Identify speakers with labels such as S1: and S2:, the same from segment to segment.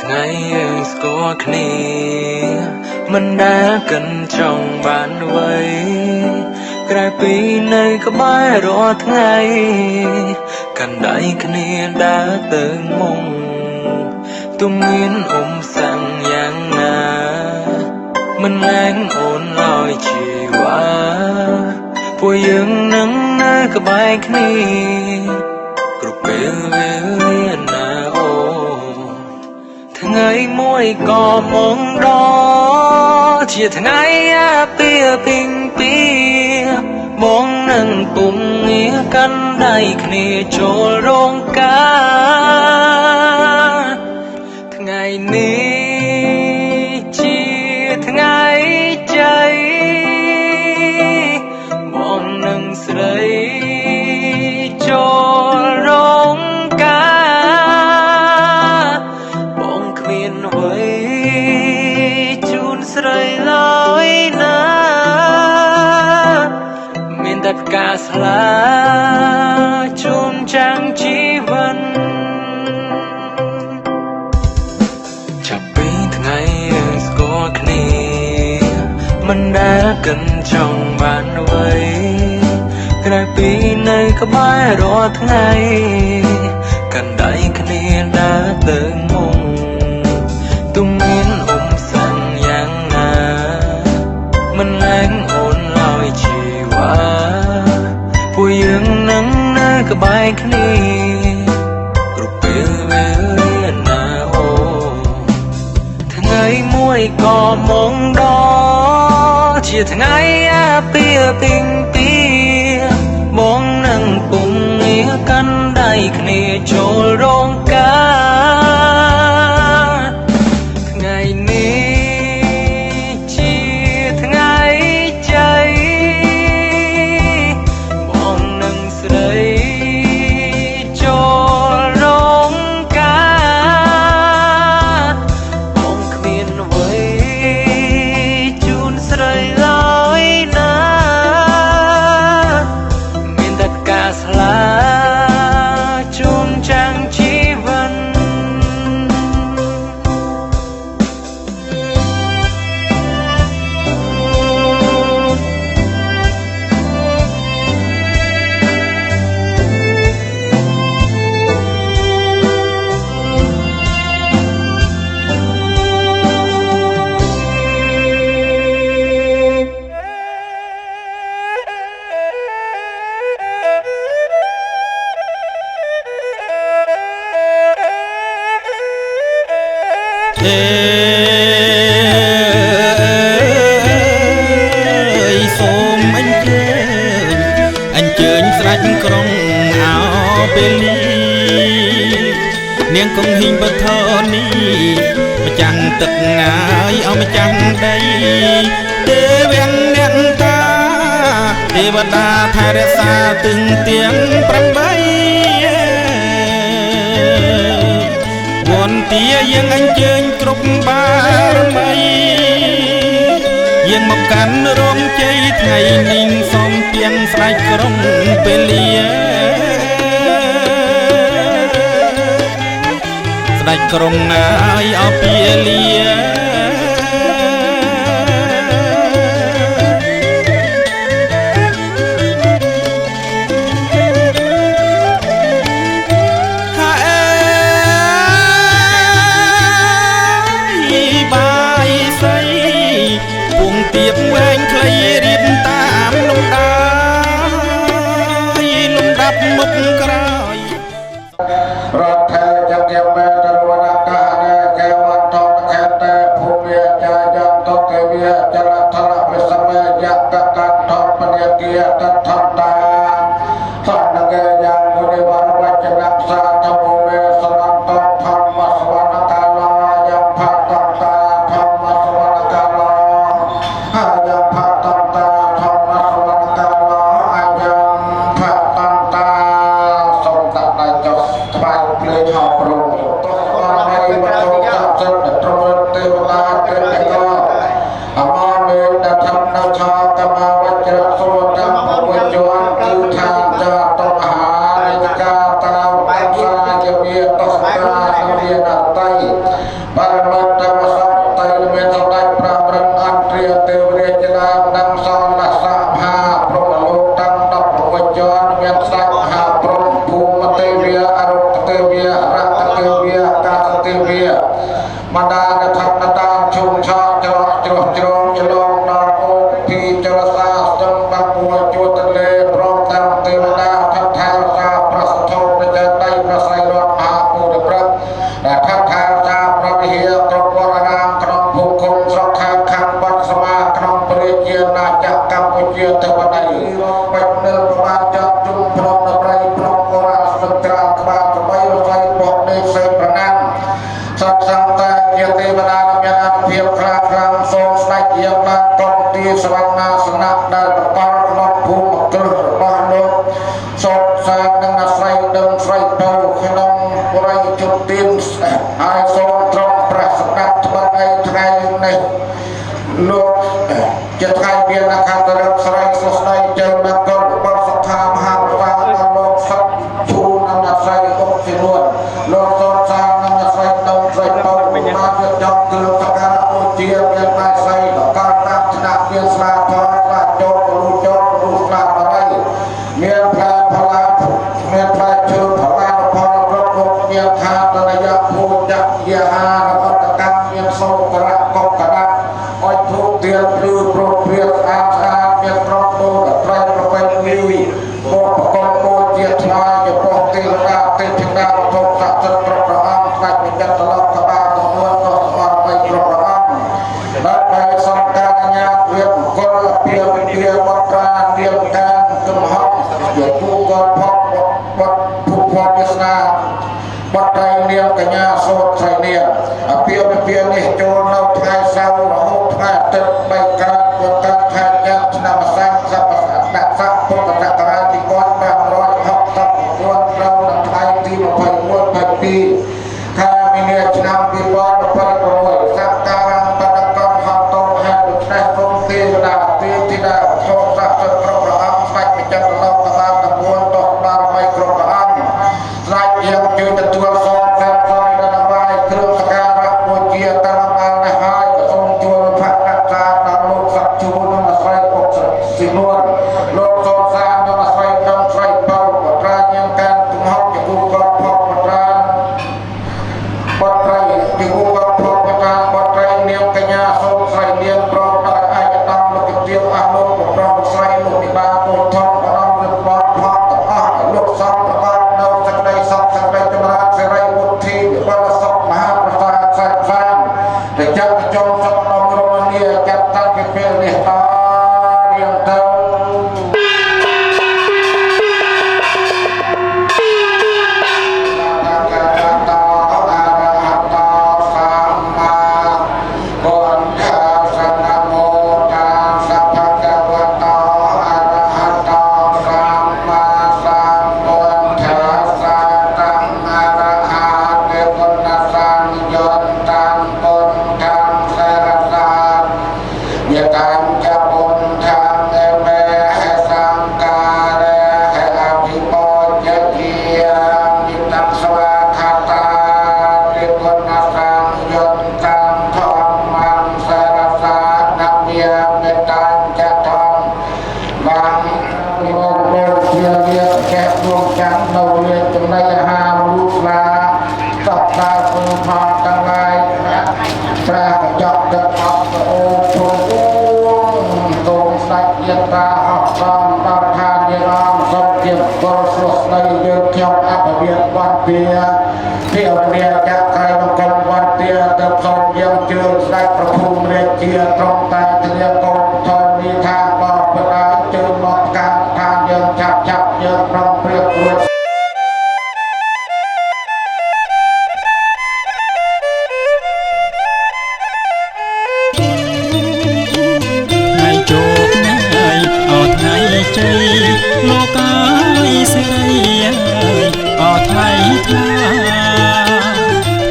S1: ថ្ងៃយើងស្គាល់គ្នាមិនដែលកិនចង់បានអ្វីក្រៅពីនៅក្បែររាល់ថ្ងៃកាន់ដៃគ្នាដើរទៅមុខទុំមានសាំងយ៉ាងណាមិនលែងអូនឡើយជីវ៉ាពួកយើងនឹងនៅក្បែរគ្នាគ្រប់ពេលវេលាណាអូថ្ងៃមួយក៏មកដល់ជាថ្ងៃអាពាហ៍ពិពាហ៍បងនឹងពុំងារកាន់ដៃគ្នាចូលរោងការថ្ងៃនេះជាថ្ងៃជ័យបងនឹងស្រីចូលរោងការបងគ្មានអ្វីជូនស្រីឡើយណាមានតែផ្កាស្លាជូនចាំងជីវិតចាប់ពីថ្ងៃយើងស្គាល់គ្នាមិនដែលកិនចង់បានអ្វីក្រៅពីនៅក្បែររាល់ថ្ងៃកាន់ដៃគ្នាដើរទៅមុខទុំមានសាំងយ៉ាងណាមិនលែងអូនឡើយជីវ៉ាពួកយើងនឹងនៅក្បែរគ្នាគ្រប់ពេលវេលាណាអូថ្ងៃមួយក៏មកដល់ជាថ្ងៃអាពាហ៍ពិពាហ៍បងនឹងពុំងារកាន់ដៃគ្នាចូលរោងការថ្ងៃនេះជាថ្ងៃជ័យបងនឹងស្រីចូលរោងការបងគ្មានអ្វីជូនស្រីឡើយណាមានតែផ្កាស្លាជូនចាំងជីវិត
S2: សូមអញ្ជើញស្ដេចក្រុងអោពេលនេះនាងគង់ហ៊ីងបធនីម្ចាំងទឹកងាយអោម្ចាំងដីទេវៈអ្នកតាទេវតាថែរក្សាទឹងទាំង8វន្តាយើងអញ្ជើញគ្រប់បារមីយើងមកកាន់រោងជ័យថ្ងៃនេះសូមទៀងស្ដេចក្រុងពេលលាស្ដេចក្រុងងាយអពាលាទៀបវែងខ្លីរៀបតាមលំដាប់មុខក្រោយ
S3: រដ្ឋាភិបាលជាមេតរវនកានេកេវតតខេតេភូមិចាយតកេវិចរថរវិសមេយកកតបនិគាតថតាសនកេយ៉ាងមុនិវរវចនសាធភូមិសនតធម្មសវនកាលាយភតតាធម្មសវនកាលាអាយភតតាធម្មសវនកាលាអាយភតតាសូមតតចុះថ្វាយភ្លេងហោប្រងអរហើយវ ទាវាបណ្ដាកថាបតាជុំឆោច្រកជ្រោះជ្រងចលងដល់អូពីចរសាស្ទឹងបាក់មួយជួទន្លេព្រមទាំងទេវតាថាថាសាប្រសិទ្ធោប្រជដៃប្រស័យរតមហាពុទ្ធព្រឹកដែលថាថាសាប្រវិហារគ្រប់វត្តអារាមក្នុងភូមិឃុំស្រុកខេត្តខណ្ឌបាត់សមាក្នុងព្រះរាជាណាចក្រកម្ពុជាទៅបដិបិទនៅប្រមាណចាប់ជុំព្រមដល់ប្រៃព្រមអរអសត្រាក្បាលក្បីរស័យបោះនៃសេប្រណាំសត្វសង្តាជាទេវតាមានអនុភាពខ្លាំងខ្លាំងសូមស្ដេចយាងបានតបទីសវណ្ណាសនៈដែលប្រកបក្នុងភូមិគ្រឹះរបស់លោកសូមសាងនឹងអាស្រ័យដឹងស្រីទៅក្នុងបរិយជុទានហើយសូមត្រង់ព្រះសម្ដេចត្បិតឯថ្ងៃនេះលោកជាថ្ងៃមានអខន្តរៈស្រីសុស្ដីជើងមង្គលរបស់សខាមហាប្រសាដល់លោកសត្វជូនអាស្រ័យអុកជានួនលោកសូមសាងនឹងអាស្រ័យដឹងស្រីទៅបានយកចំគ្រឿងសក្ការៈបូជាមានតែស្រីដល់ការតាមឆ្នាំមានស្លាធរស្លាចូលចូលស្លាបរិយមានផ្លែផល្លាមានផ្លែឈើផល្លាផលគ្រប់មុខមានខាតនយៈភូជៈយាហារបស់តកម្មមានសោករៈកុកកណៈអុយធូបទៀនព្រឺប្រព្រាស្អាតស្អាតមានប្រពដូរត្រៃប្រពៃនីបបកុំបូជាថ្វាយចំពោះទេវតាទេពធីតាវត្ថុស័ក្តិសិទ្ធិគ្រប់ព្រះអង្គស្ដេចបញ្ញត្តិត្រឡប់ក្បាលចំនួនក៏ស្មារតីគ្រប់ព្រះអង្គដើម្បីសង្ការញ្ញាវិបកុលពាវិទ្យាវត្រានាមកានកំហំជាទូកលផកបត់ភុភវាសនាបត្រៃនាមកញ្ញាសូត្រត្រៃនាមអាពាហ៍ពិពាហ៍នេះចូលនៅថ្ងៃសៅរ៍រហូតថ្ងៃអាទិត្យ3កើតវត្តខែច័ន្ទឆ្នាំស័ក្តិស័ព្ទស័ក្តិពុទ្ធសករាជ2569ត្រូវនៅថ្ងៃទី21 22ខែមីនាឆ្នាំ2026សក្ការៈបដកម្មហតោហេតុដូច្នេះសូមទេវតាទេពធីតាធម៌ស័ក្តិសិទ្ធិគ្រប់ព្រះអង្គស្ដេចបញ្ចុះត្រឡប់ក្បាលទាំង4តោះបារមីគ្រប់ព្រះអង្គស្ដេចយាងជួយទទួលសងផ្សេងផ្សេងដល់បាយគ្រឿងសក្ការៈបូជាតាមបាននេះហើយក៏សូមជួយផាក់រក្សាដល់លោកសត្វជួននិងអាស្រ័យអុកស៊ីនួនលោកសូមសាងនិងអាស្រ័យដំស្រីបោបត្រាញៀងកានកំហុសជាគូកបផកបត្រាបត្រៃជាគូកបផកបត្រាបត្រៃនាមកញ្ញាសូមស្រីនាងប្រមដោយឯកឧត្តមលោកទាវអស់លោកប្រមស្រីលោកពិបាពលធំបរមរបស់ផកទាំងអស់លោកសំប្រកបនៅសេចក្តីសុខសេចក្តីចម្រើនសេរីវុទ្ធីវិបលសុខមហាប្រសាទខ្សែខ្សានដែលចាត់ចងសុខនំរមនីចាត់តាំងពីពេលនេះតរៀងទៅភាវនាចាក់ក្រៃបង្គំវត្តទាទៅសូមយាងជើងស្ដេចប្រភូមិរាជាត្រង់តែធានាកូនធរនីថាបបបដាជើងមកកានឋានយើងចាប់យើងប្រំព្រៀបរួច
S2: ថ្ងៃជោគថ្ងៃអត់ថ្ងៃជ័យលោកកាយសេរីអត់ថ្ងៃថ្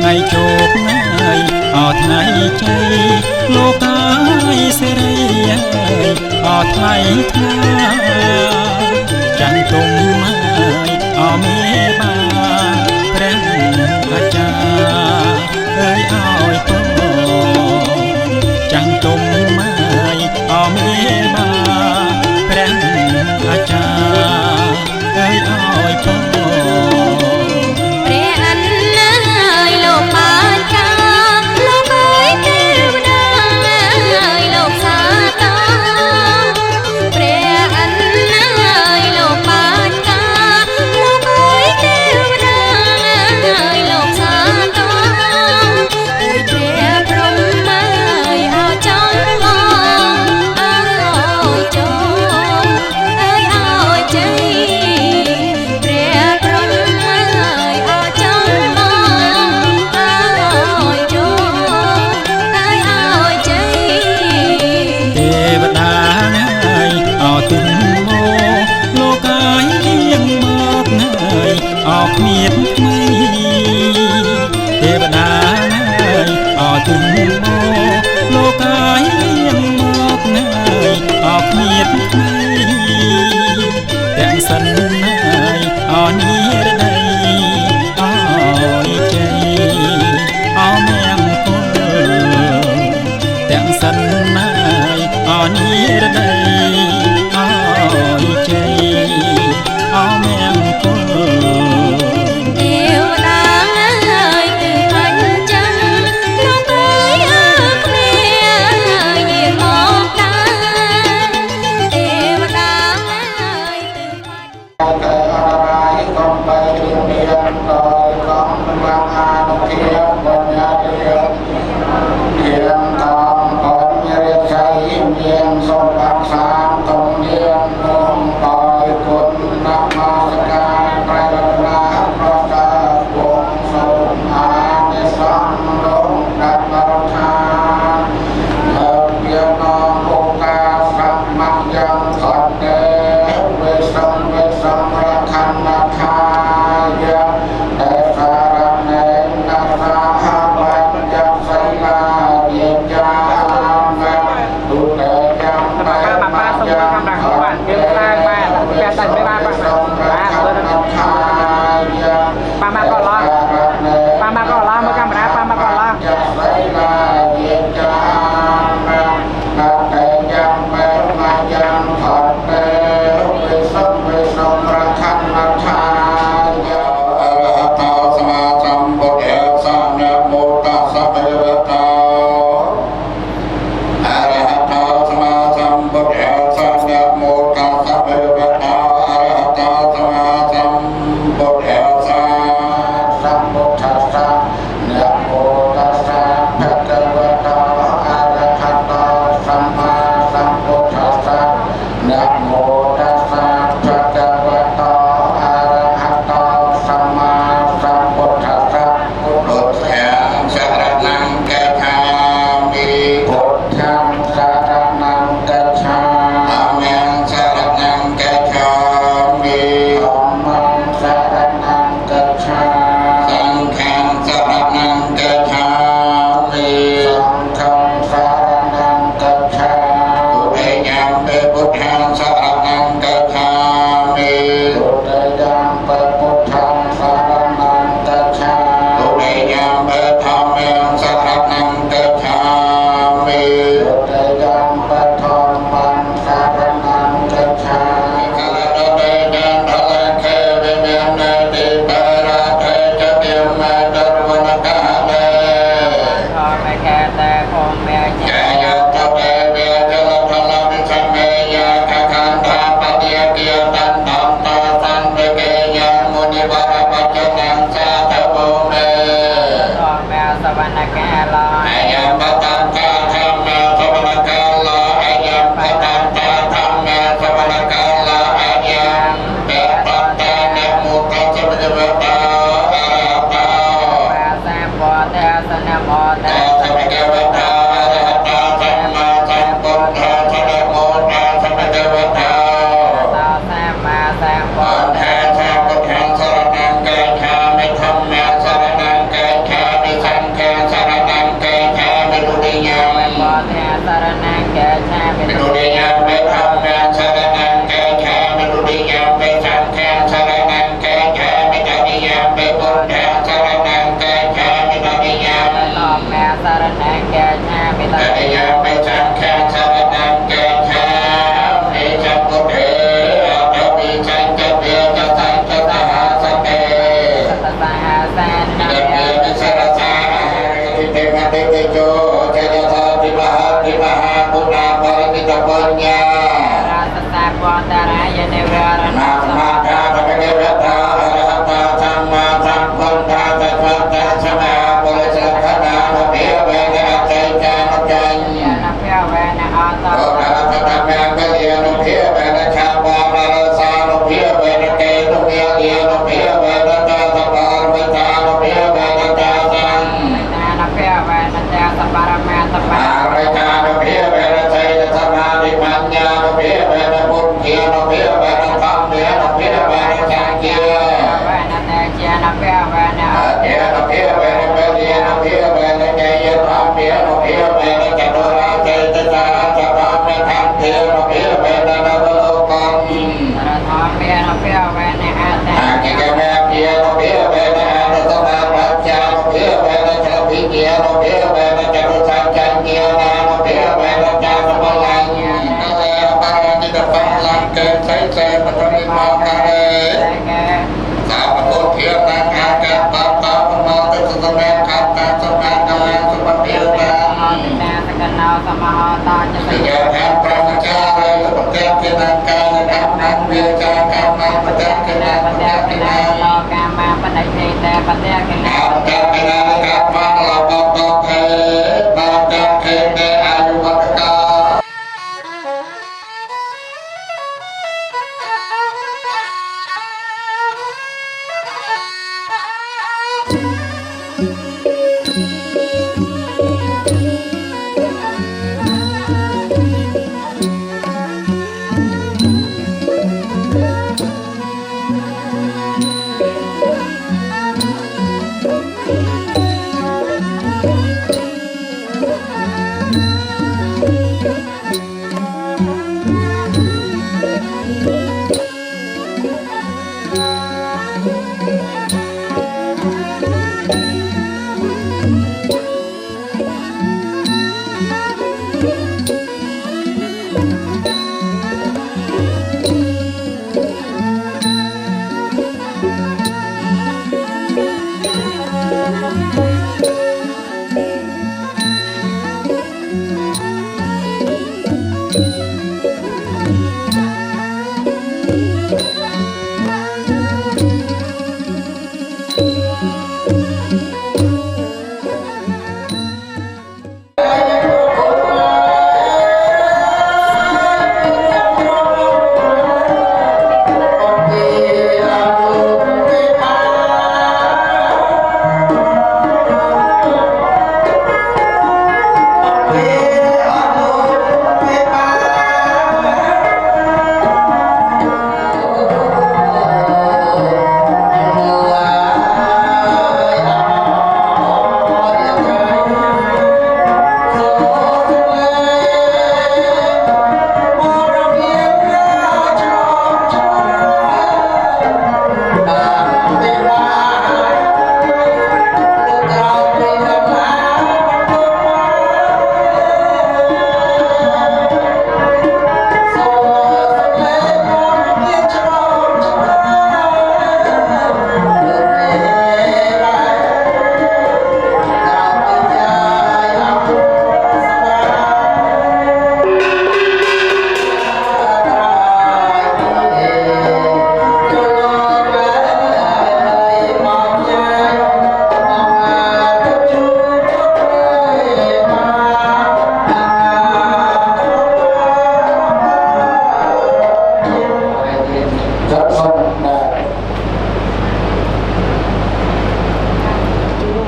S2: ងៃជោគថ្ងៃអត់ថ្ងៃជ័យលោកកាយសេរីអត់ថ្ងៃចាន់ទុំហើយអមេបាព្រះអាចារ្យអើយឲ្យពរចាន់ទុំហើយអមេបាព្រះអាចារ្យអើយឲ្យពរ
S4: ព្រះអនណាយលោកបាយ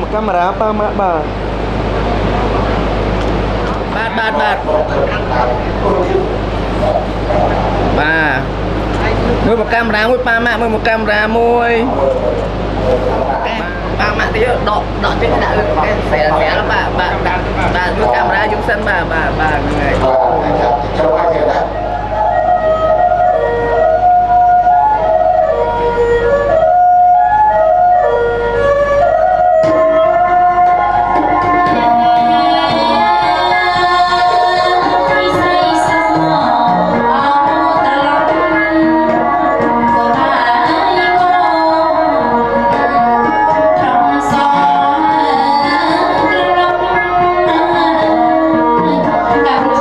S4: Kamera apa mak ba? Bat. Ba. Mua một camera mua ba mạ mua một camera mua. Ba mạ tí đọ tí đã cái xẻ nó bà mua camera dùng sân bà người.
S5: Cảm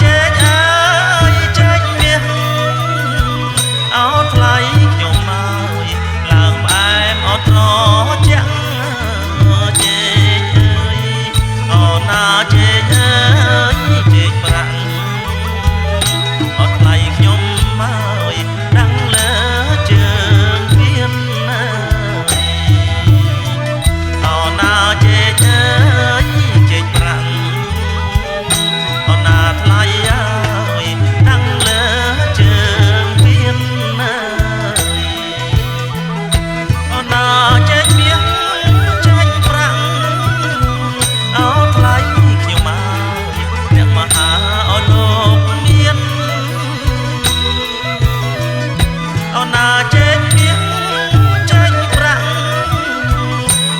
S2: ចេញអើយចេញមាសអោថ្លៃខ្ញុំមកឡើងផ្អែមអត់ត្រជាក់ចេញអើយអូណាចេញអើយចេញប្រាំងអត់ថ្លៃខ្ញុំមកដឹងលើជើងវៀនអូណាចេញអើយចេញប្រាំងអូណាថ្លៃអើយដឹងលើជើងវៀនអូណាចេញមាសចេញប្រាំងអូថ្លៃខ្ញុំមកអ្នកមហាអូលោកមានអូណាចេញមាសចេញប្រាំង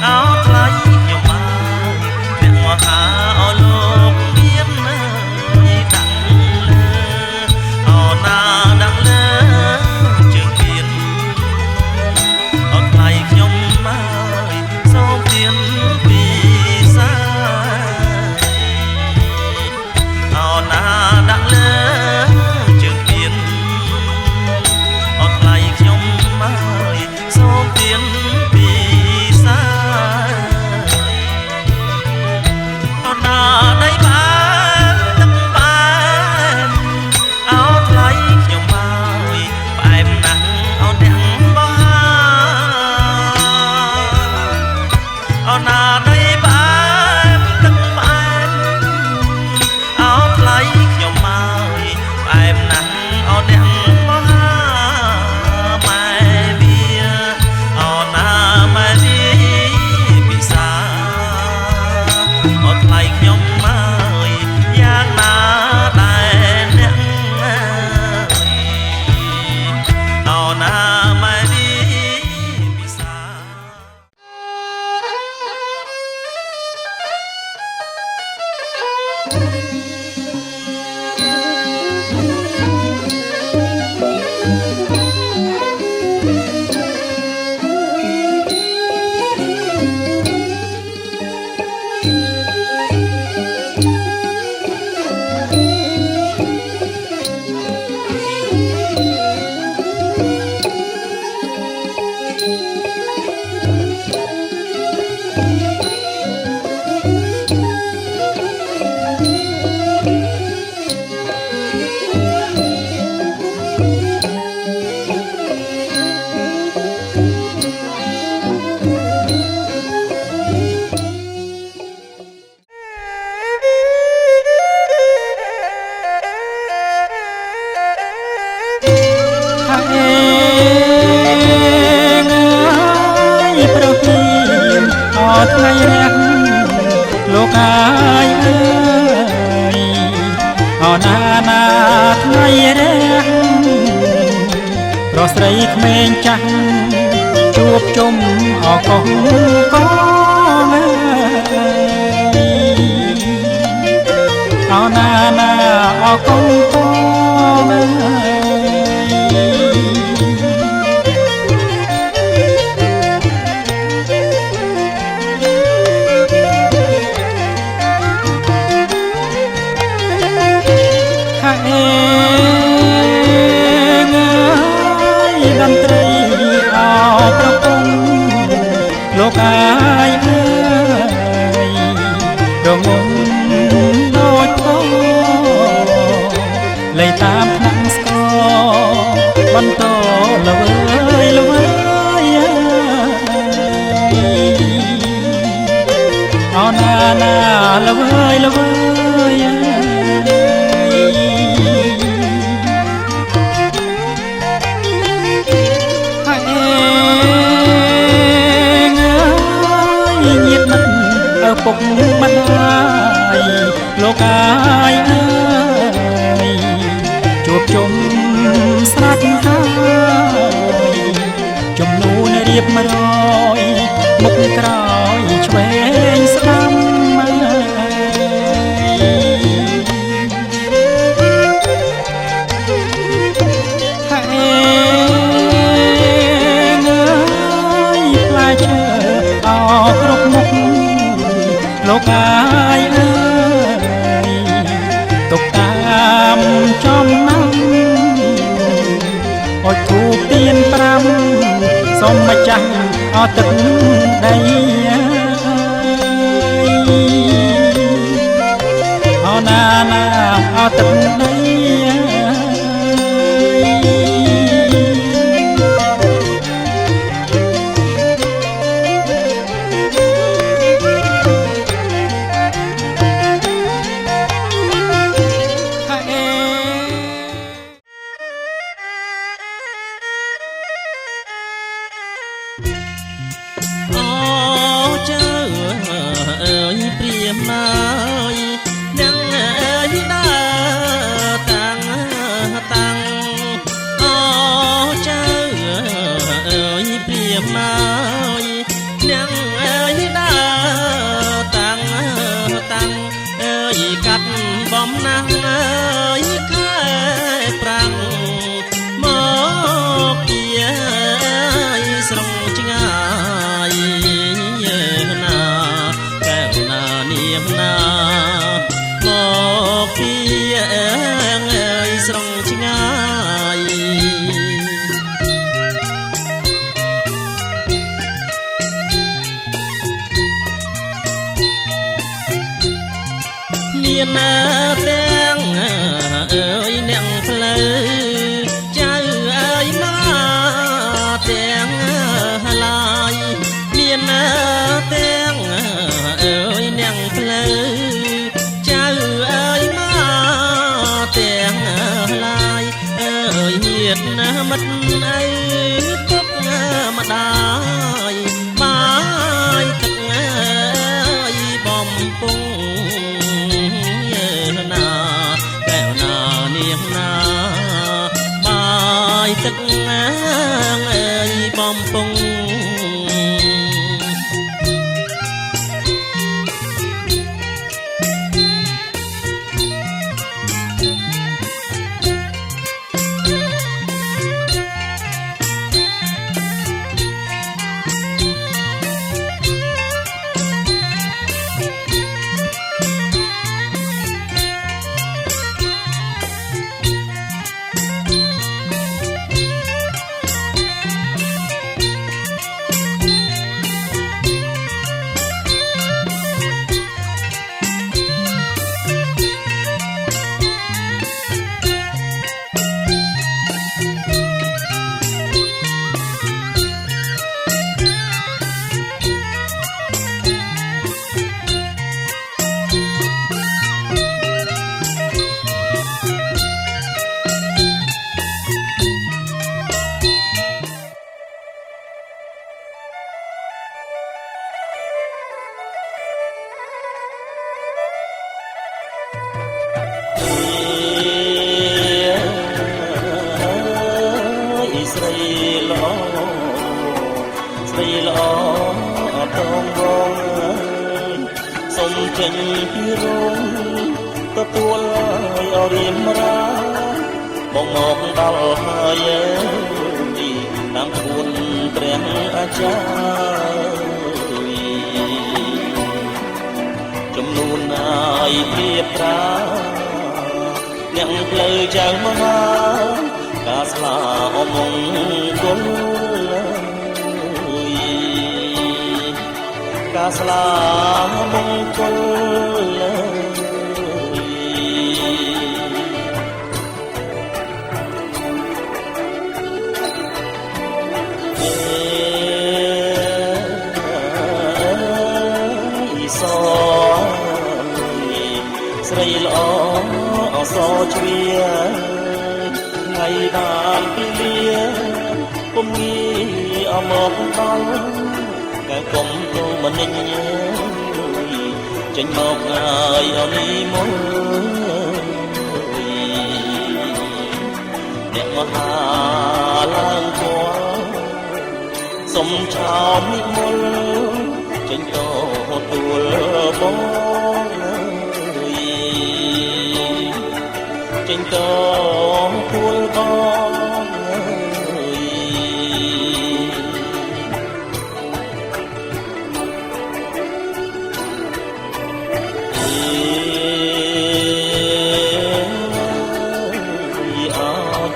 S2: អូថ្លៃខ្ញុំមកអ្នកមហាអូលោកមានដាក់លើអូណាដាក់លើជើងវៀនអូថ្លៃខ្ញុំមកសូមទានពីសាអូណាដាក់លើជើងវៀនអូថ្លៃខ្ញុំមកសូមទានពីសាអូណាដៃបានទឹកបានអូថ្លៃខ្ញុំមកផ្អែមណាស់អូទាំងបោះអូណាដៃបានទឹកបានអូថ្លៃខ្ញុំមកផ្អែមណាស់អូទាំងបោះម៉ែវាអូណាម៉ែវាពិសាអូថ្លៃខ្ញុំមកយ៉ាងណាដែរអ្នកអូណាម៉ែវាពិសា ថ្ងៃរះលោកអាយអើយអណាណាថ្ងៃរះរស់ស្រីក្មេងចាស់ជួបជុំអកងកងអណាណាអកងកងតន្ត្រីអោប្រពងលោកអាយអើយរងំដូចតោលេងតាមថ្នាក់ស្គរបន្តល្វើយល្វើយអោណាណាល្វើយល្វើយពុកមិនហើយលោកអាយអើយជួបជុំស្រាច់ហើយជំនូនរៀប100មុខក្រោយឆ្វេងស្ដាំគ្រប់មុខលោកអាយអើយទុកតា ទៀន5សូមម្ចាស់អត់ទឹកដីអណាណាអត់ទឹកដី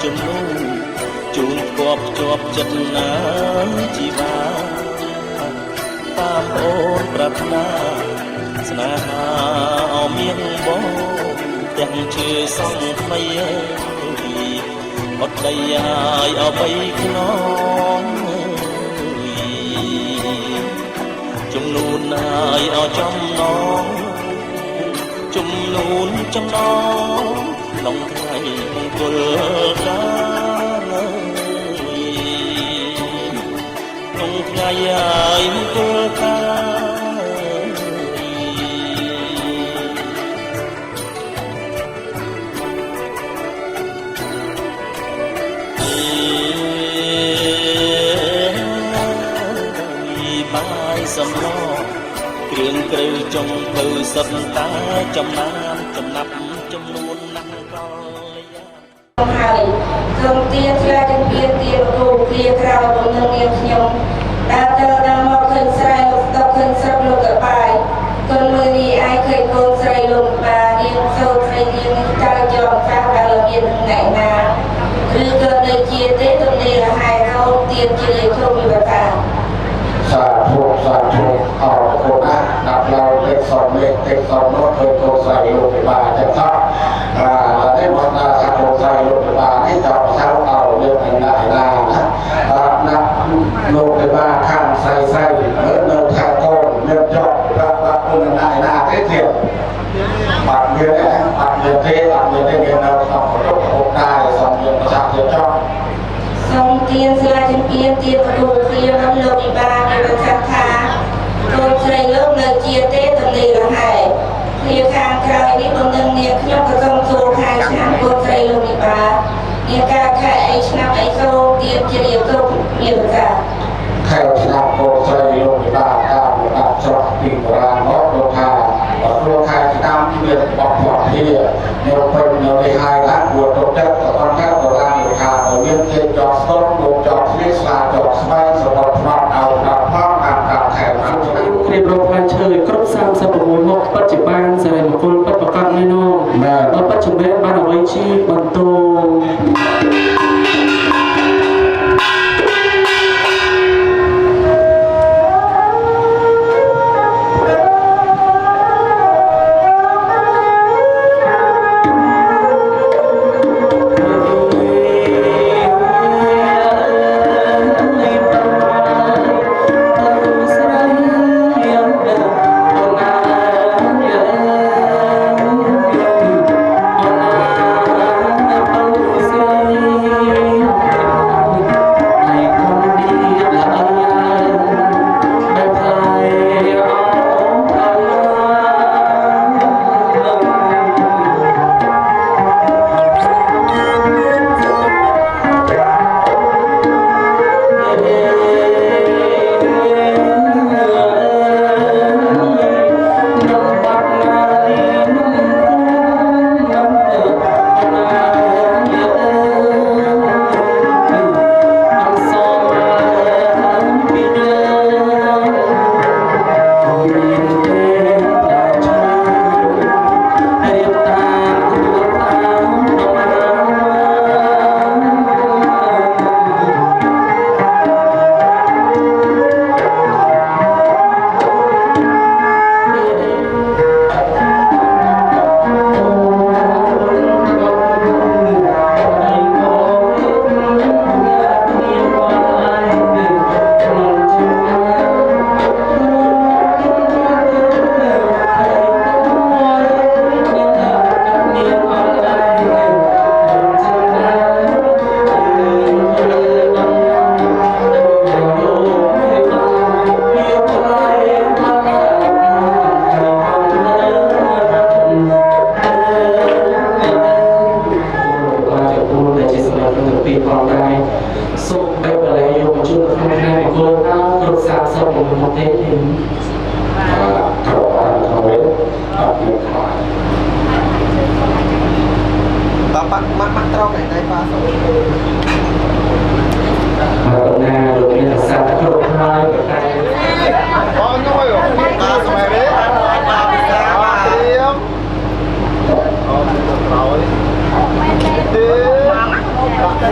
S5: ជំនួសជូនគប់ជា
S2: ប់ចិត្តណាជីវាតាមអូនប្រាថ្នាស្នេហាអមានបងទាំងជឿសងថ្មីអត់ដីឲ្យអបីខ្នងជំនួនឲ្យអចំណងជំនួនចំណងក្នុងថ្ងៃមង្គលការក្នុងថ្ងៃឲ្យមង្គលការបាយសំឡគ្រឿងក្រៅចុងភៅសុទ្ធតាចំណានចំណាប់ចំនួនណាស់កលយា
S5: ហើយសូមទានឆ្លាជំរាបទានគ្រូគ្រាក្រោយបំណងនាងខ្ញុំដើរទៅដល់មកឃើញស្រែលោកស្ដុកឃើញស្រុកលោកកបាយគុណមើលនេះឯងឃើញកូនស្រីលោកបារៀងសូត្រស្រីរៀងនេះតើយកសាសដល់មានថ្ងៃណាឬក៏នៅជាទេទំនេរហើយរោទានជាគ្រូវិបាក
S3: សាធុអរគុណណាស់ដាក់ឡើងលេខសំលេខលេខសំនោះឃើញកូនស្រីលោកកបាយចឹងថានេះមកថាកូនស្រីលោកកបាយនេះតើថាឲ្យយើងឯណាណាណាលោកកបាយខាងស្រីនៅថាកូនមានចប់បាទគុណណាណាទេទៀតបាទមានទេបាទមានទេមាននៅក្នុងប្រទុកហូបដែរសំយើងប្រសាទទៀតចប់
S5: សូមទានស្លាជំរាបទានគ្រូគ្រាដល់លោកវិបាកនៃប្រសាទថាកូនស្រីលោកនៅជាទេទំនេរហើយគ្នាខាងក្រោយនេះបំណងនាងខ្ញុំក៏សូមសួរខែឆ្នាំកូនស្រីលោកវិបាកនាងការខែអីឆ្នាំអីសូមទានជារៀបគ្រប់មានប្រសាទ
S3: ខែឆ្នាំកូនស្រីលោកវិបាកតាមលំដាប់ច្រកពីបុរាណមកលោកថាព្រោះខែឆ្នាំមានបបផ្លាស់គ្នានៅពេញនៅនេះហើយណាគួរទៅចិត្តទៅអន្តរបុរាណលោកថាមានជាចោតស្ទល់លោកចោតស្លៀកស្លាចោតស្បែកសម្រាប់ផ្នត់ឲ្យដល់ផងតាមខែឆ្នាំ
S6: រៀបរាប់ផ្លែឈើគ្រប់36មុខបច្ចុប្បន្នសេរីមង្គលពិតប្រកបនេះនោះដល់បច្ចុប្បន្នបានអ្វីជាបន្ត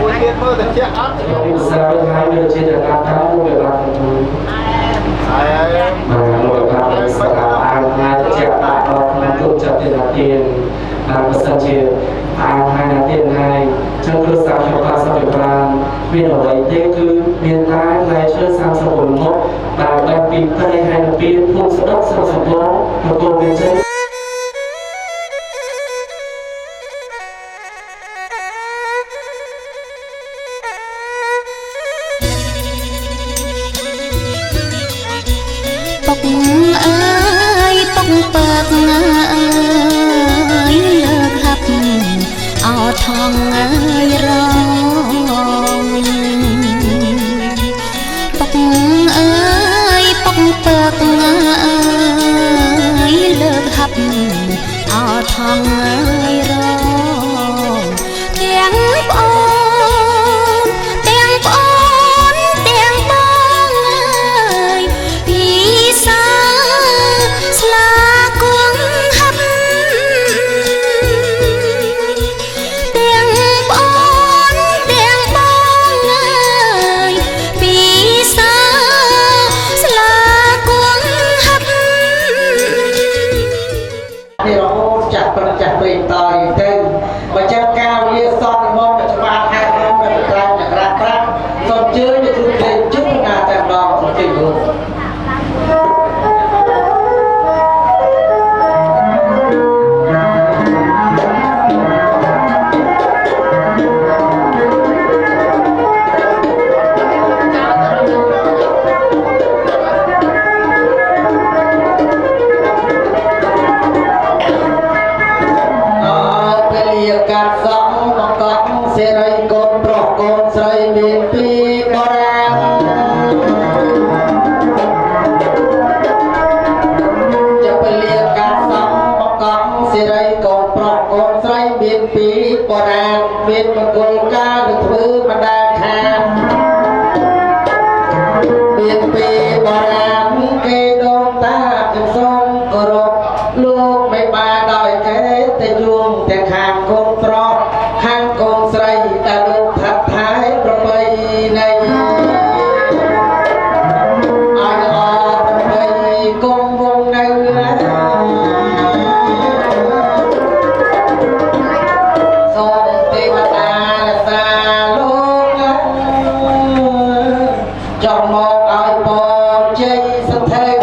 S6: อุตสาหกรรมวิจัยการทำเวลาทั้งหมดหน่วยการสถาบันงานจัดการออกมาตัวจัดเป็นอาเทียนประสานเชียร์ให้อาเทียนให้เชิญคือสาวชาวบ้านสาวบ้านมีหน่วยเทคือเมียนท้ายในเชิญสามสมุนมดตามแบบปีเพื่อให้ปีพูดสะดอกสะสมโลกมาตัวเป็นเช่น
S7: ทองเอ้ยร้องปกเอ้ยปกเปิกเอ้ยเลิกหับเอาทองเอ้ยร้องเตียงปอนเตียงปอนเตียงปองเอ้ยพี่สาวสลากวงหับ
S8: นี่เราจัดประจัดตัวต่ออีกตึงมาจัดการเรียกซ้อนมองปัจจุบันให้เราเป็นกลางจากรักรักสนเจอในทุกเรื่องจุดงานแต่ดอกของจริงดูการสองมังกรเสรีโกนปลอกโกนใส่เบียนปีโบราณจะไปเรียกการสองมังกรเสรีโกนปลอกโกนใส่เบียนปีโบราณเบียนมังกรกาหรือถือมาได้แค่เบียนปีโบราณเกดงตาจึงทรงกรบลูกไม่มาดอยเกแต่ยุงแต่ขางคงตรอกข้างกงใส่ตาลูกทัดท้ายประไปในอายออกประไปกงวงในสอนเทวดาสาลูกจอมมองอายปอใจสะเทง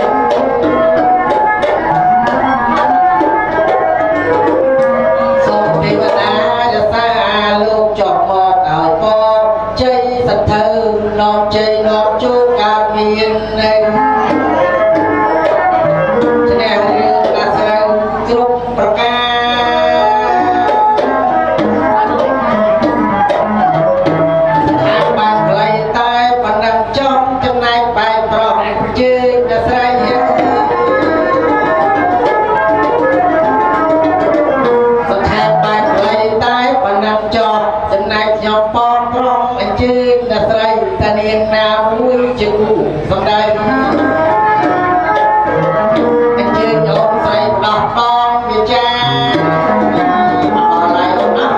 S8: เทวดาจะสาลูกจบหมดเอาปอใจสัตว์เธอนอนใจนอนจูการเมียนในแสดงเรื่องการแสดงกรุ๊ปประกาหากบางใครตายปนังจอมจำนายไปปลอกจืดจะใส่ตายปนังจอบจำนายยอมปองพร้อมไอ้จืดดัดไรตะเนียนนาวุ้ยจูสมได้ไอ้จืดยอมใส่ปลอกปองวิจารอะไรนะ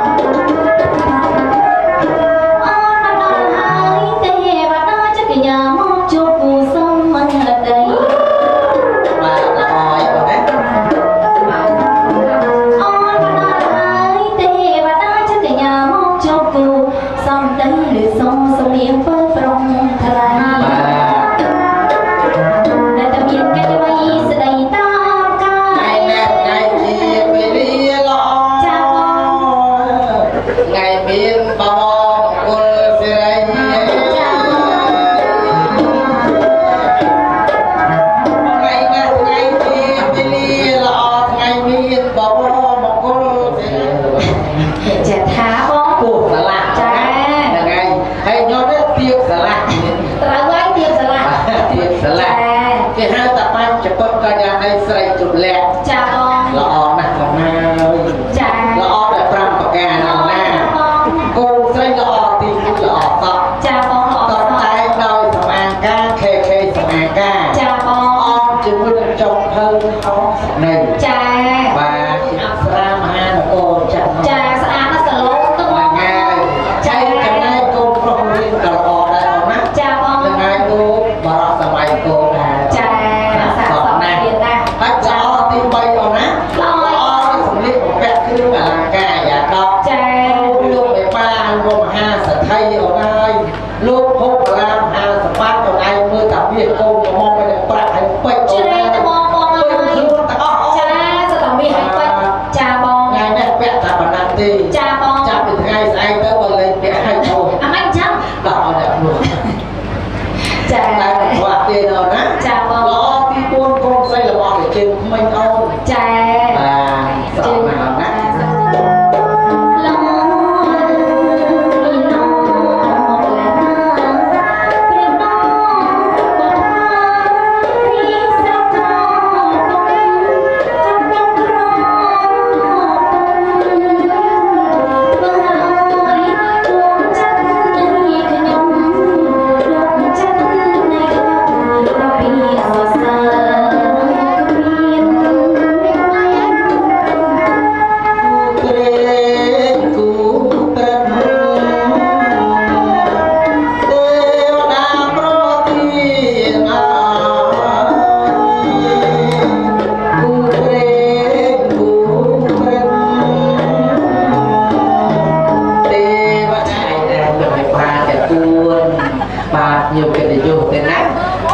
S8: nhiều cái để vô tên nát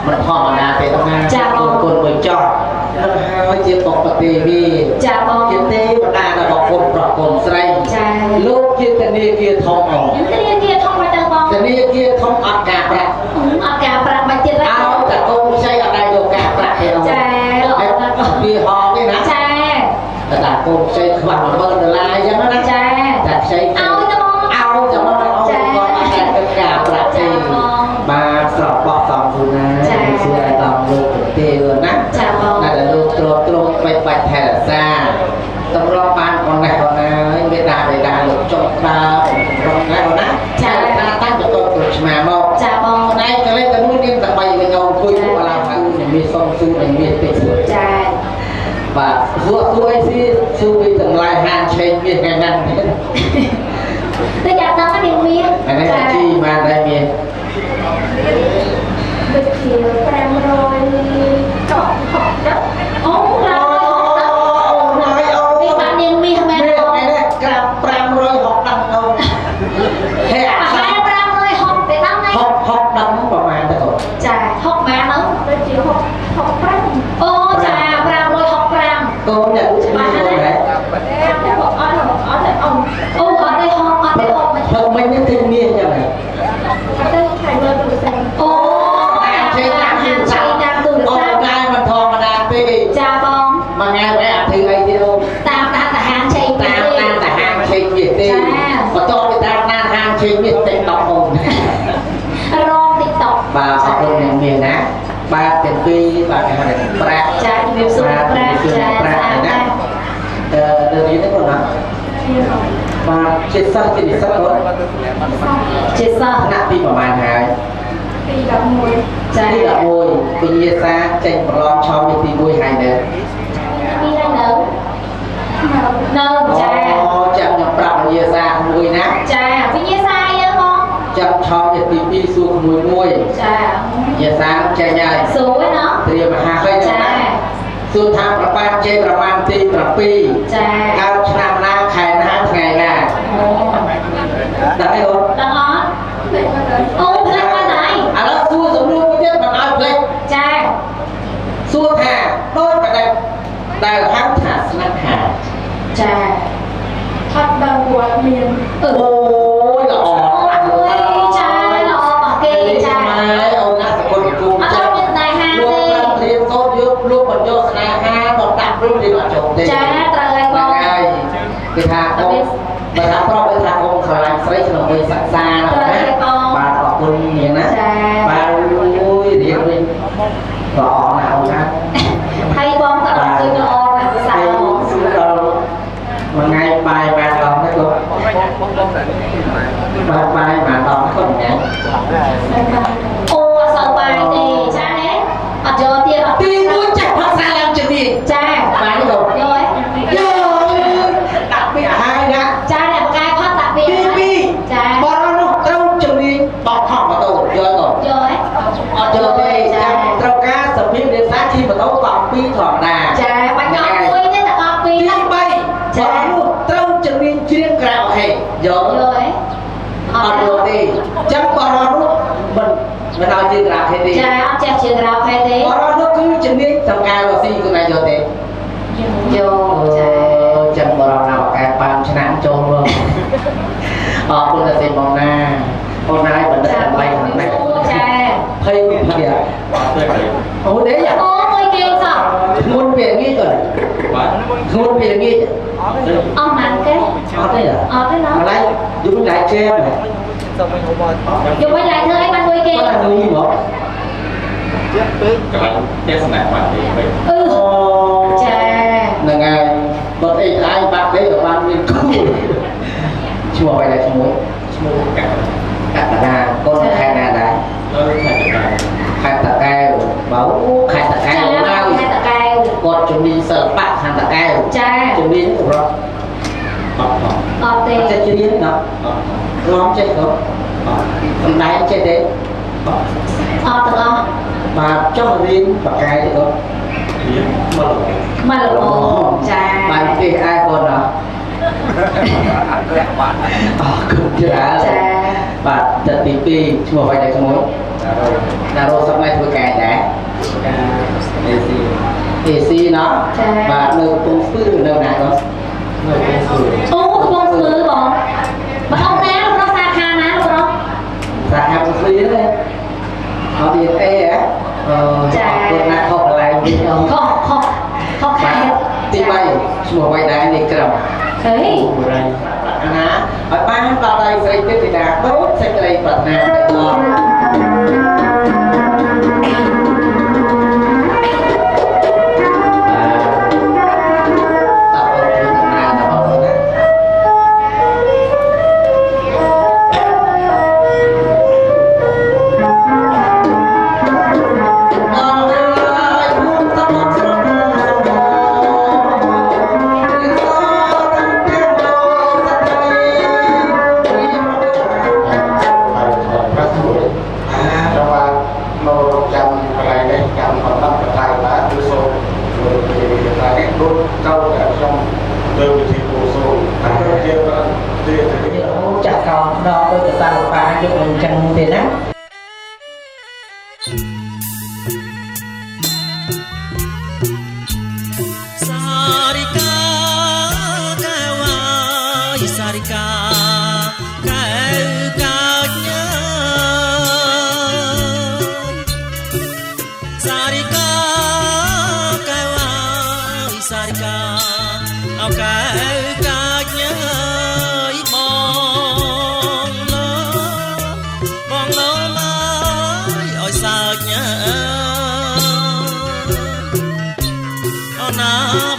S8: mình họ mà để tao nghe con mới cho nó hai chiếc bọc bạc tivi chiếc té mà đa là bọc cồn sray lúc kia thông hồng cái kia thông ọt cà bạc mà chết áo cả con xây ở đây vô cà bạc thì không vì họ cái nát là con xây khoảng hơn là cho nó nát là xây áo cho nó con cái cà bạc thì mà sọt bọt sòng phun na xưa là tòng luôn tiêu nát là luôn trôi bạch hay là xa tầm lo ban con này biết đà được cho ta con này con nát ta tăng được con mà màu đây cái lên cái núi điên tặng bay với nhau vui mà làm ăn để mi song su để mi tịnh và vua tôi si su bị từng lại hàng trên mi ngày năm
S7: tôi chặt nó cái điều miên
S8: này là chi mà đây mi
S7: được chiều pram rồi học đất ống ra đi bạn điên mi không em
S8: này nè pram rồi học đăng đâu hay
S7: hai pram rồi học để đăng này
S8: học đăng vào màn thôi
S7: chà học mà nó tôi chiều học pram ô chà pram rồi học pram
S8: cô nhận chị rồi đấy
S7: ở đây học
S8: không mấy cái thiên nhiên như này ngày mà thò mà đàn tê mà ngày phải ăn thì ấy đâu
S7: tam là hàng chơi
S8: nhiệt tê mà to người ta nan hàng chơi nhiệt tê đọc hồn
S7: rom tiktok
S8: bà học luôn miền miền á ba tiền phi ba cái hàng pra
S7: cha việc sung pra
S8: được gì đấy còn nào và chết sao thì bị sao rồi
S7: chết sao
S8: nặng đi vào màn hài đi gặp môi bây giờ xa tranh một lon cho mình tìm môi hài nữa
S7: đi hai nở
S8: chẳng nhập bạc bây giờ xa môi nát
S7: chà bây giờ sai nhớ con
S8: chẳng cho mình tìm đi xuống môi
S7: chà
S8: giờ xa chạy nhảy
S7: xuống với nó
S8: thì mà hà khơi chà xuống thamประมาณ trên ประมาณ ទី 7
S7: ចា
S8: 9 ឆ្នាំណាខែណាថ្ងៃណាដាក់អីអូន
S7: ដល់អត់អូផ្លេចមកไหน
S8: ឥឡូវសួរសំណួរមួយទៀតមិនឲ្យផ្លេច
S7: ចា
S8: សួរថាដូចប្រដេចដែលហៅថាស្នេហា
S7: ចាអត់ដឹងគាត់មាន
S8: អូយល្អ
S7: អូយចាល្អគេចា
S8: ម៉ែអូនណាសកលគុំ
S7: អត់ដល់មានតែហា
S8: លោក
S7: ទេ
S8: បានរៀនសូត្រយកលោកបញ្ចូលស្នេហាមកដាក់ព្រឹងរៀនអត់ចប់ទេ
S7: ចាត្រូវហើយបង
S8: ហើយគេថាអូបើថាប្រុសគេថាអូនស្រឡាញ់ស្រីក្នុងវ័យសិក្សាណាបាទអរគុណមានណាបាទអូយរៀនវិញល្អណាស់អូនណា
S7: ហើយបងក៏អត់ឃើញល្អណាស់សាឡង
S8: ដល់មួយថ្ងៃបាយបានដងទៅគាត់បាយបានដងគាត់ញ៉ាំ
S7: អូអត់សូវបាយទេចាទេអត់យកទៀតអត់
S8: ទីមួយចាក់ភាសាឡើងជំនាញ
S7: ចា
S8: បានទេគាត់
S7: យកហើយ
S8: ដាក់ពីអាហារណា
S7: ចាអ្នកបកាយផត់ដាក់ពី
S8: ទី2
S7: ចា
S8: បរនោះត្រូវជំនាញបោកខំម៉ូតូយកគាត់
S7: យកហើយ
S8: អត់យកទេចាំត្រូវការសម្ភាររៀនសាជិះម៉ូតូកង់2ធម្មតា
S7: ចាបាច់យកមួយទេតែកង់ពីរ
S8: ទី
S7: ណា
S8: 3បរនោះត្រូវជំនាញច្រៀងក្រៅហេយក
S7: យកហើយ
S8: អត់យកទេចាំបរនោះមិនឲ្យច្រៀងក្រៅហេទេ
S7: ចាអត់ចេះជឿរោខែទេ
S8: បរនោះគឺជំនាញសម្ការរស៊ីគឺណាយកទេ
S7: យកចា
S8: ចាំបរណាបកាបានឆ្នាំចូលមកអរគុណតែសេបងណាអូនហើយបណ្ឌិតដើម្បីខាងនេះ
S7: ចា
S8: ភ័យពីភ័យអូទេយ៉ា
S7: អូមួយគេសោះ
S8: ធ្ងន់ពីងាយទៅធ្ងន់ពីងាយ
S7: អស់ម៉ានគេ
S8: អត់ទេ
S7: អត់ទេណោះ
S8: ម្ល៉េះយំlại chê mà
S7: យកវិញlạiធ្វើអីបានមួយគេ
S8: có là nuôi một
S2: ទេសនាបាត់ទេ
S7: ចា
S8: នឹងហើយបើអីឯងបាត់ទេក៏បានមានគូឈ្មោះអ្វីដែរឈ្មោះ
S2: ឈ្មោះកាត់
S8: កណ្ដាកូនខេត្តណាដែរ
S2: ដល់ខែតតា
S8: ខេត្តតាកែវបើខេត្តតាកែវ
S7: ចា
S8: ណា
S7: ខែតកែវ
S8: គាត់ជំនាញសិល្បៈខាងតាកែវ
S7: ចា
S8: ជំនាញរត់
S2: អត់ផង
S7: អត់ទេ
S8: ចេះច្រៀងណា
S2: អត់
S8: ក្រំចេះក៏សំដែងចេះទេ
S7: អត់ទាំងអស់
S8: បាទចង់រៀនបកកាយទៅក៏
S2: រៀនមក
S7: មកលោកចា
S8: បាទគេឯងគាត់ណា អរគុណច្រើន
S7: ចា
S8: បាទទឹកទី2ឈ្មោះអ្វីដែរឈ្មោះ
S2: តែ
S8: តារោសម័យធ្វើការដែរAC ណោះបាទនៅកំពង់ស្ពឺនៅណាបងនៅកំពង់ស្ពឺ
S7: អូកំពង់ស្ពឺបងបងអង្គណាលោកប្រុសសាខាណាលោកប្រុស
S8: សាខាកំពង់ស្ពឺទេអត់ DNA ហ៎ចាគាត់ណាខុសកន្លែងវិញខុសខែទី3ឈ្មោះអ្វីដែរនេះក្រម
S7: ហេ
S8: ណាឲ្យបានដល់ដៃស្រីទេធីតាដូចសេចក្តីប្រាថ្នាតែដល់ចាក់កោដល់ទៅកសាបាយកអញ្ចឹងទេណា
S2: សារិកាកែវ៉ាយសារិកាកែវកាញ៉ាសារិកាកែវ៉ាយសារិកាអោកែវកាញ៉ា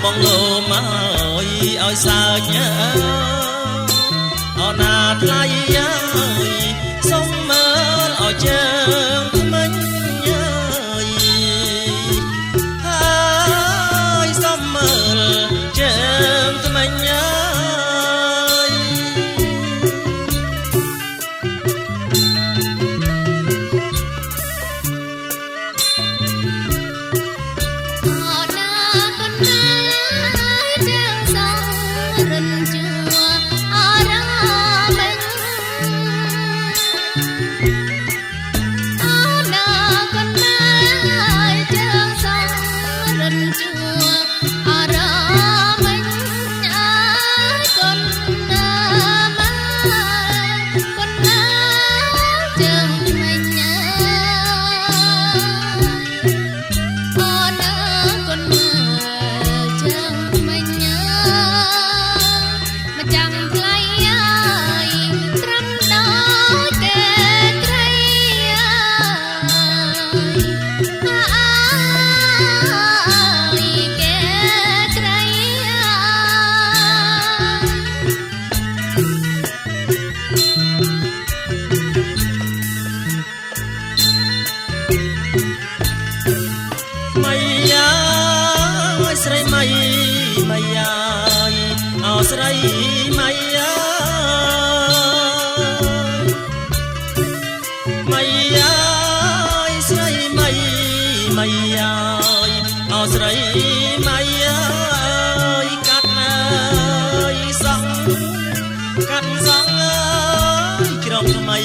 S2: បងលោមកឲ្យសើចអូណាថ្លៃសុំមើលឲ្យជើងមិញហើយសុំមើលជើងមិញស្រីម៉ៃម៉ៃយ៉ាយអោស្រីម៉ៃយ៉ាម៉ៃយ៉ាយស្រីម៉ៃម៉ៃយ៉ាយអោស្រីម៉ៃយ៉ាយកាត់ណាយសងកាត់សងជ្រំថ្មី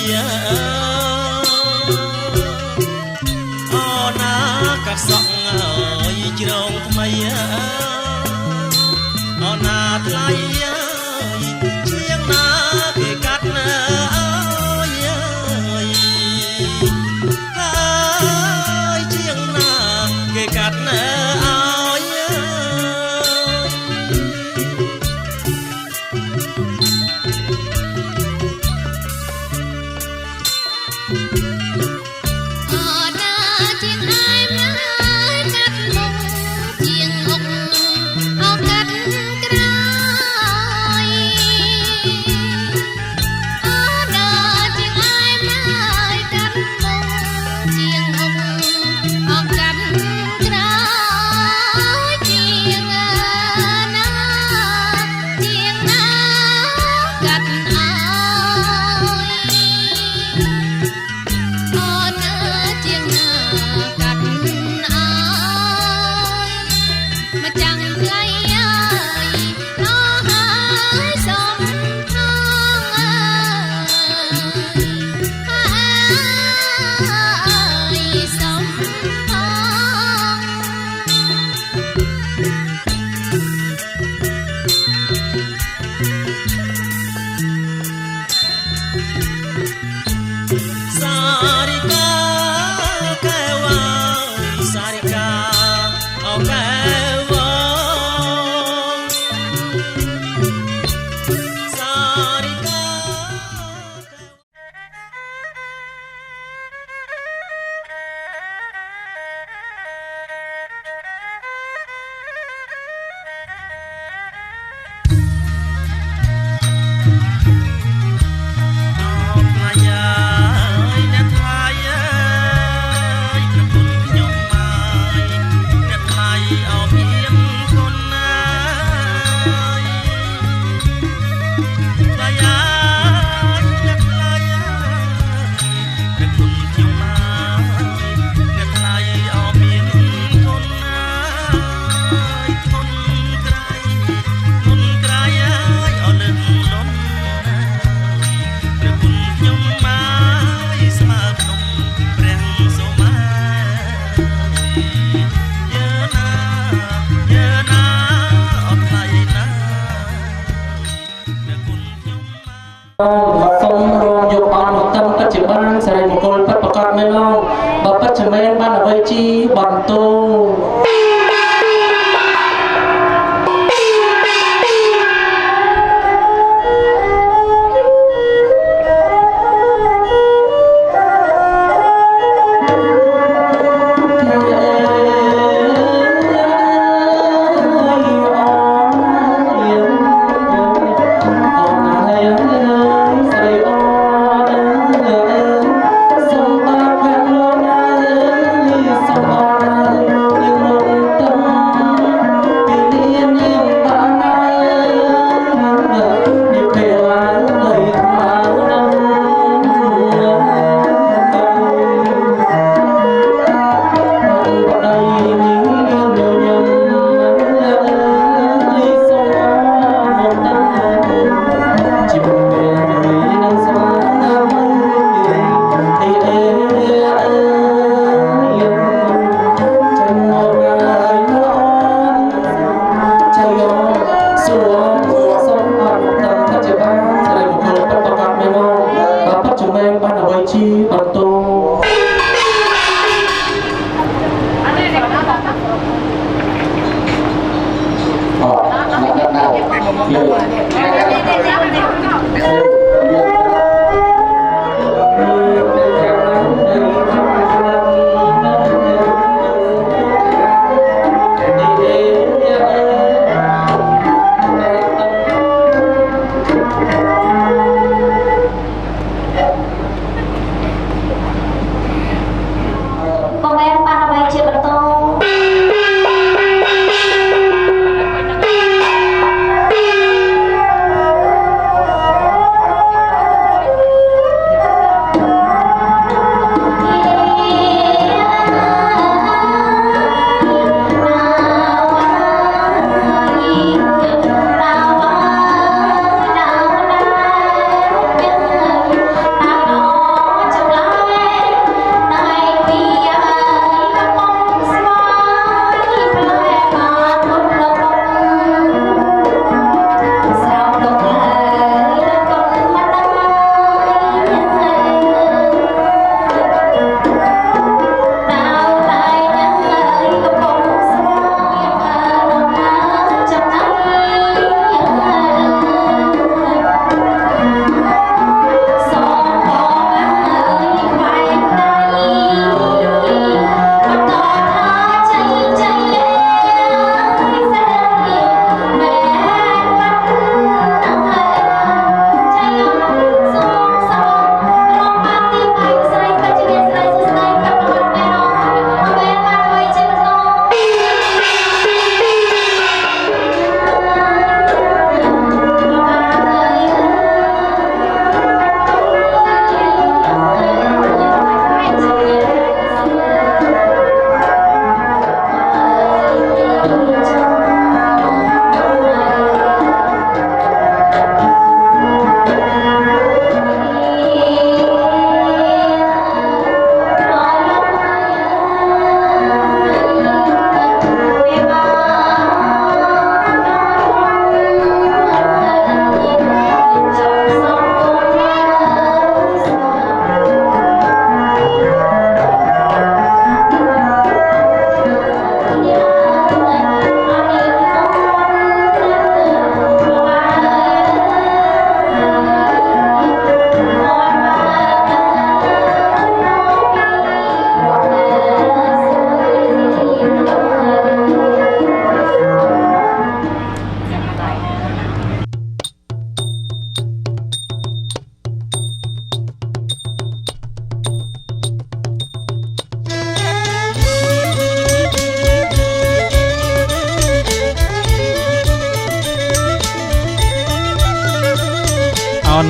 S2: អូណាកាត់សងជ្រងថ្មីអូណាថ្លៃជាងណាគេកាត់ណាហើយជាងណាគេកាត់ណា
S6: បានសេរីមង្គលពិតប្រកបមែនទេបើពិតជាមែនបានអ្វីជីបន្ទោ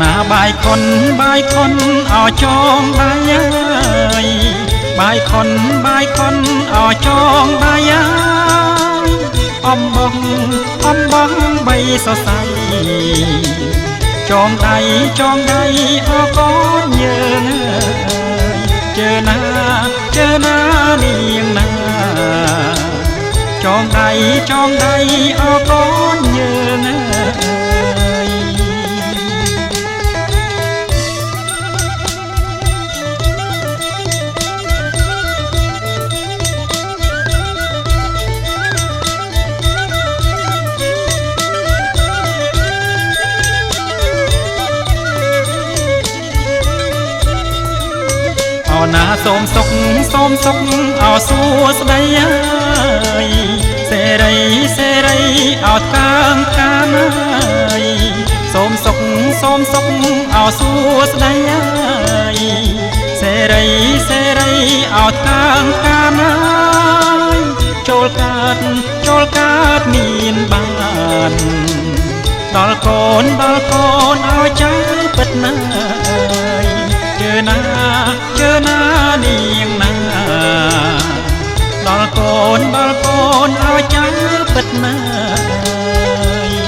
S2: ណាបាយខុនអោចងដៃអើយបាយខុនអោចងដៃអើយអំបងបីសរសៃចងដៃអោកូនយើងអើយជើណានាងណាចងដៃអោកូនយើងអើយ ណាសូមសុខអោសួស្ដីអើយសេរីអោកាងកានអើយសូមសុខអោសួស្ដីអើយសេរីអោកាងកានអើយចូលកើតមានបានដល់កូនឲ្យចៅពិតណាយជើណានាងណាដល់កូនឲ្យចៅពិតណាយ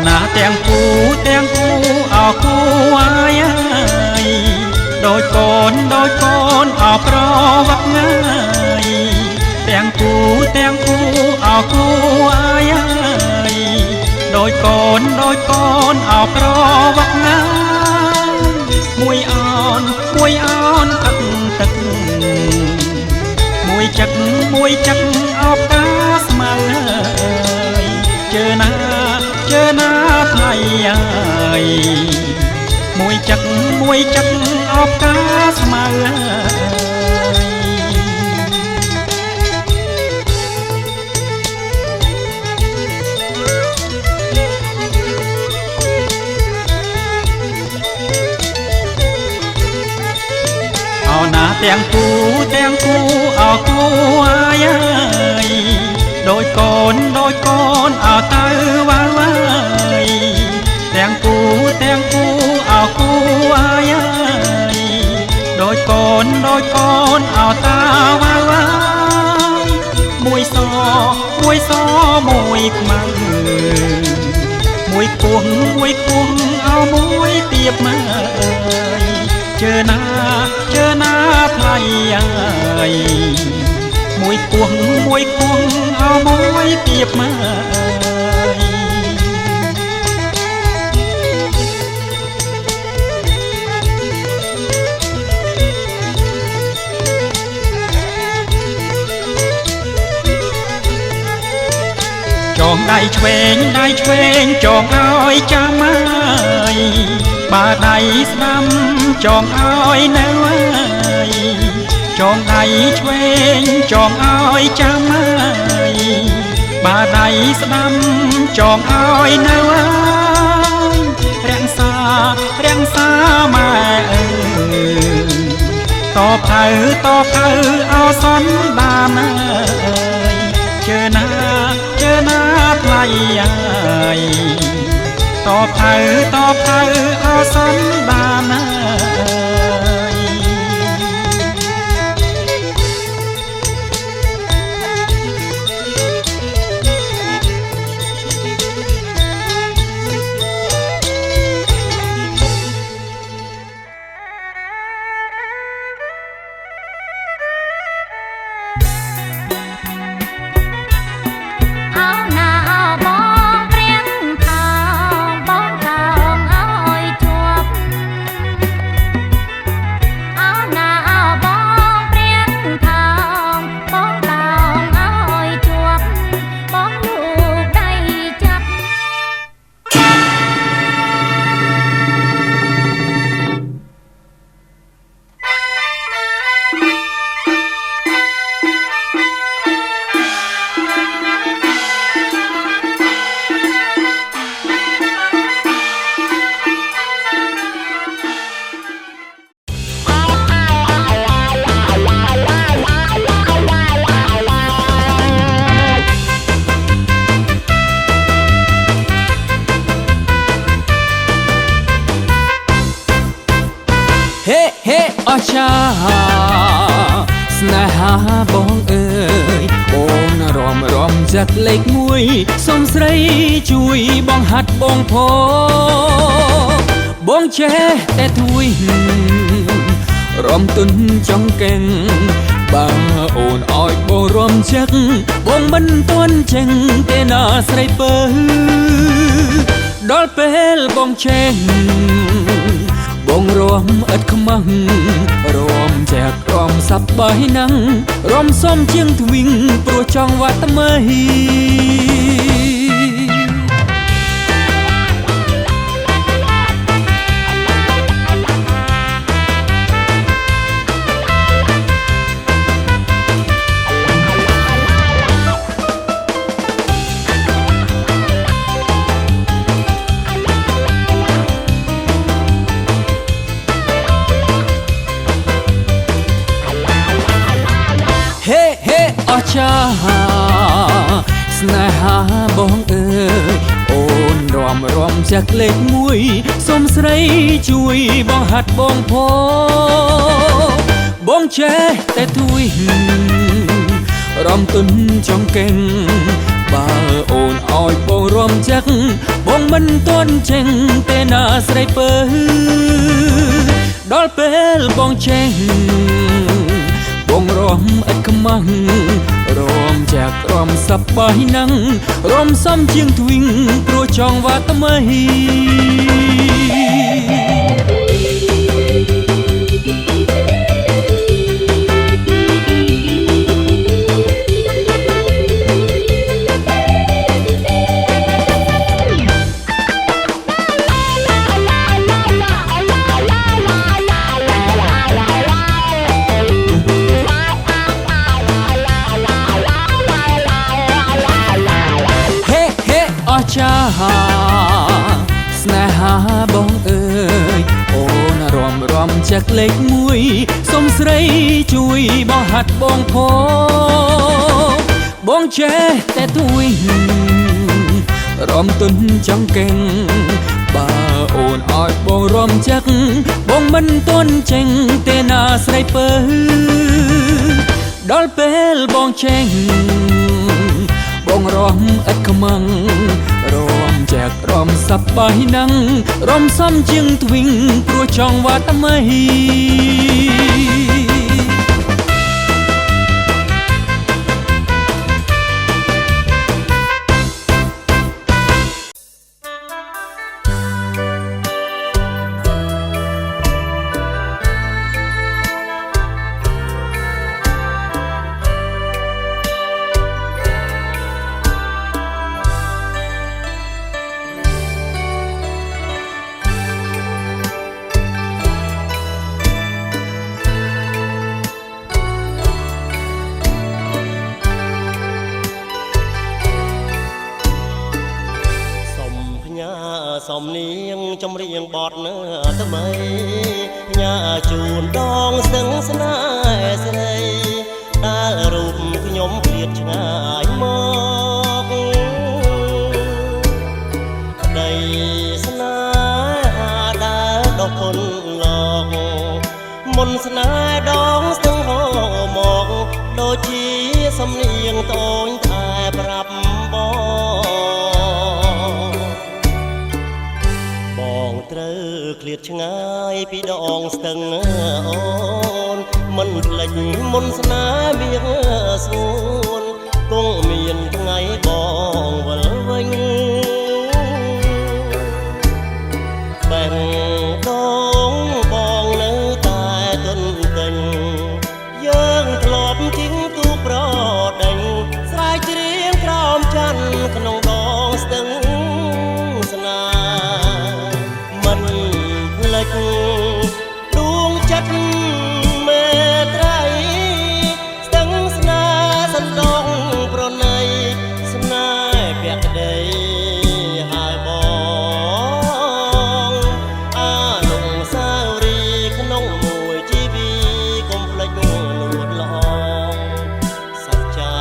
S2: ណាទាំងគូអោគូអាយដូចកូនអោប្រវឹកងាយទាំងគូអោគូអាយដូចកូនអោប្រវឹកងាយមួយអោនទឹកមួយចឹកអោផ្កាស្មៅជើណាថ្ងៃអើយមួយចឹកអបកាស្មៅអោណាទាំងគូអោគូអាយដូចកូនអោទៅវ៉ាវ៉ាយទាំងគូអោគូអាយដូចកូនអោទៅវ៉ាវ៉ាយមួយសមួយខ្មៅមួយគោះអោមួយទៀបមើលជើណាថ្លៃអើយមួយគោះអោមួយទៀបមើលចងដៃឆ្វេងចងឲ្យចាំអើយបើដៃស្ដាំចងឲ្យនៅអើយចងដៃឆ្វេងចងឲ្យចាំអើយបើដៃស្ដាំចងឲ្យនៅអើយរាំងសាម៉ែអើយតផៅអោសនបានអើយជើណាថ្លៃអើយតផៅអោសនបានអើយអស្ចារ្យស្នេហាបងអើយអូនរំចិត្តលេខ1សុំស្រីជួយបងហាត់បងផបងចេះតែទួយរំទុនចង់កេងបើអូនឲ្យបងរំចិត្តបងមិនទាន់ចេញទេណាស្រីពើដ ដល់ពេលបងចេញបងរំឥតខ្មាំងរំចែករំសប្បាយណាំងរំសុំជាងទ្វីងព្រោះចង់វត្តថ្មីអស្ចារ្យស្នេហាបងអើយអូនរំចាក់លេខ1សុំស្រីជួយបងហាត់បងបងចេះតែទួយរំទុនចង់កេងបើអូនឲ្យបងរំចាក់បងមិនទាន់ចេញទេណាស្រីពើដល់ពេលបងចេញបងរំឥតខ្មាំងរំចែករំសប្បាយណាំងរំសំជាងទ្វីងព្រោះចង់វត្តថ្មីអស្ចារ្យស្នេហាបងអើយអូនរំចាក់លេខ1សុំស្រីជួយបងហាត់បងចេះតែទួយរំទុនចង់កេងបើអូនឲ្យបងរំចាក់បងមិនទាន់ចេញទេណាស្រីពើដល់ពេលបងចេញបងរំឥតខ្មាំងរំចែករំសប្បាយណាំងរំសំជាងទ្វីងព្រោះចង់វត្តថ្មីសំនៀងចម្រៀងបទនៅថ្មីផ្ញើជូនដងស្ទឹងស្នេហ៍ស្រីដែលរូបខ្ញុំឃ្លាតឆ្ងាយមកក្តីស្នេហាដែលដកគុណលោកមុនស្នេហ៍ដងស្ទឹងហូរមកដូចជាសំនៀងតូចតែប្រាប់បងត្រូវឃ្លាតឆ្ងាយពីដងស្ទឹងអូនមិនភ្លេចមុនស្នេហ៍វាស្ងួនគង់មានថ្ងៃបងវិលវិញបែងដងបងនៅតែទន់ទិញយើងធ្លាប់ជីងទូប្រដេញស្រែកច្រៀងក្រោមច័ន្ទក្នុងដងស្ទឹងស្នេហ៍ដួងចិត្តមេត្រីស្ទឹងស្នេហ៍សណ្ដោងប្រណីស្នេហ៍ភក្តីហើយបងអានុស្សាវរីយ៍ក្នុងមួយជីវីកុំភ្លេចលួតឡងសច្ចា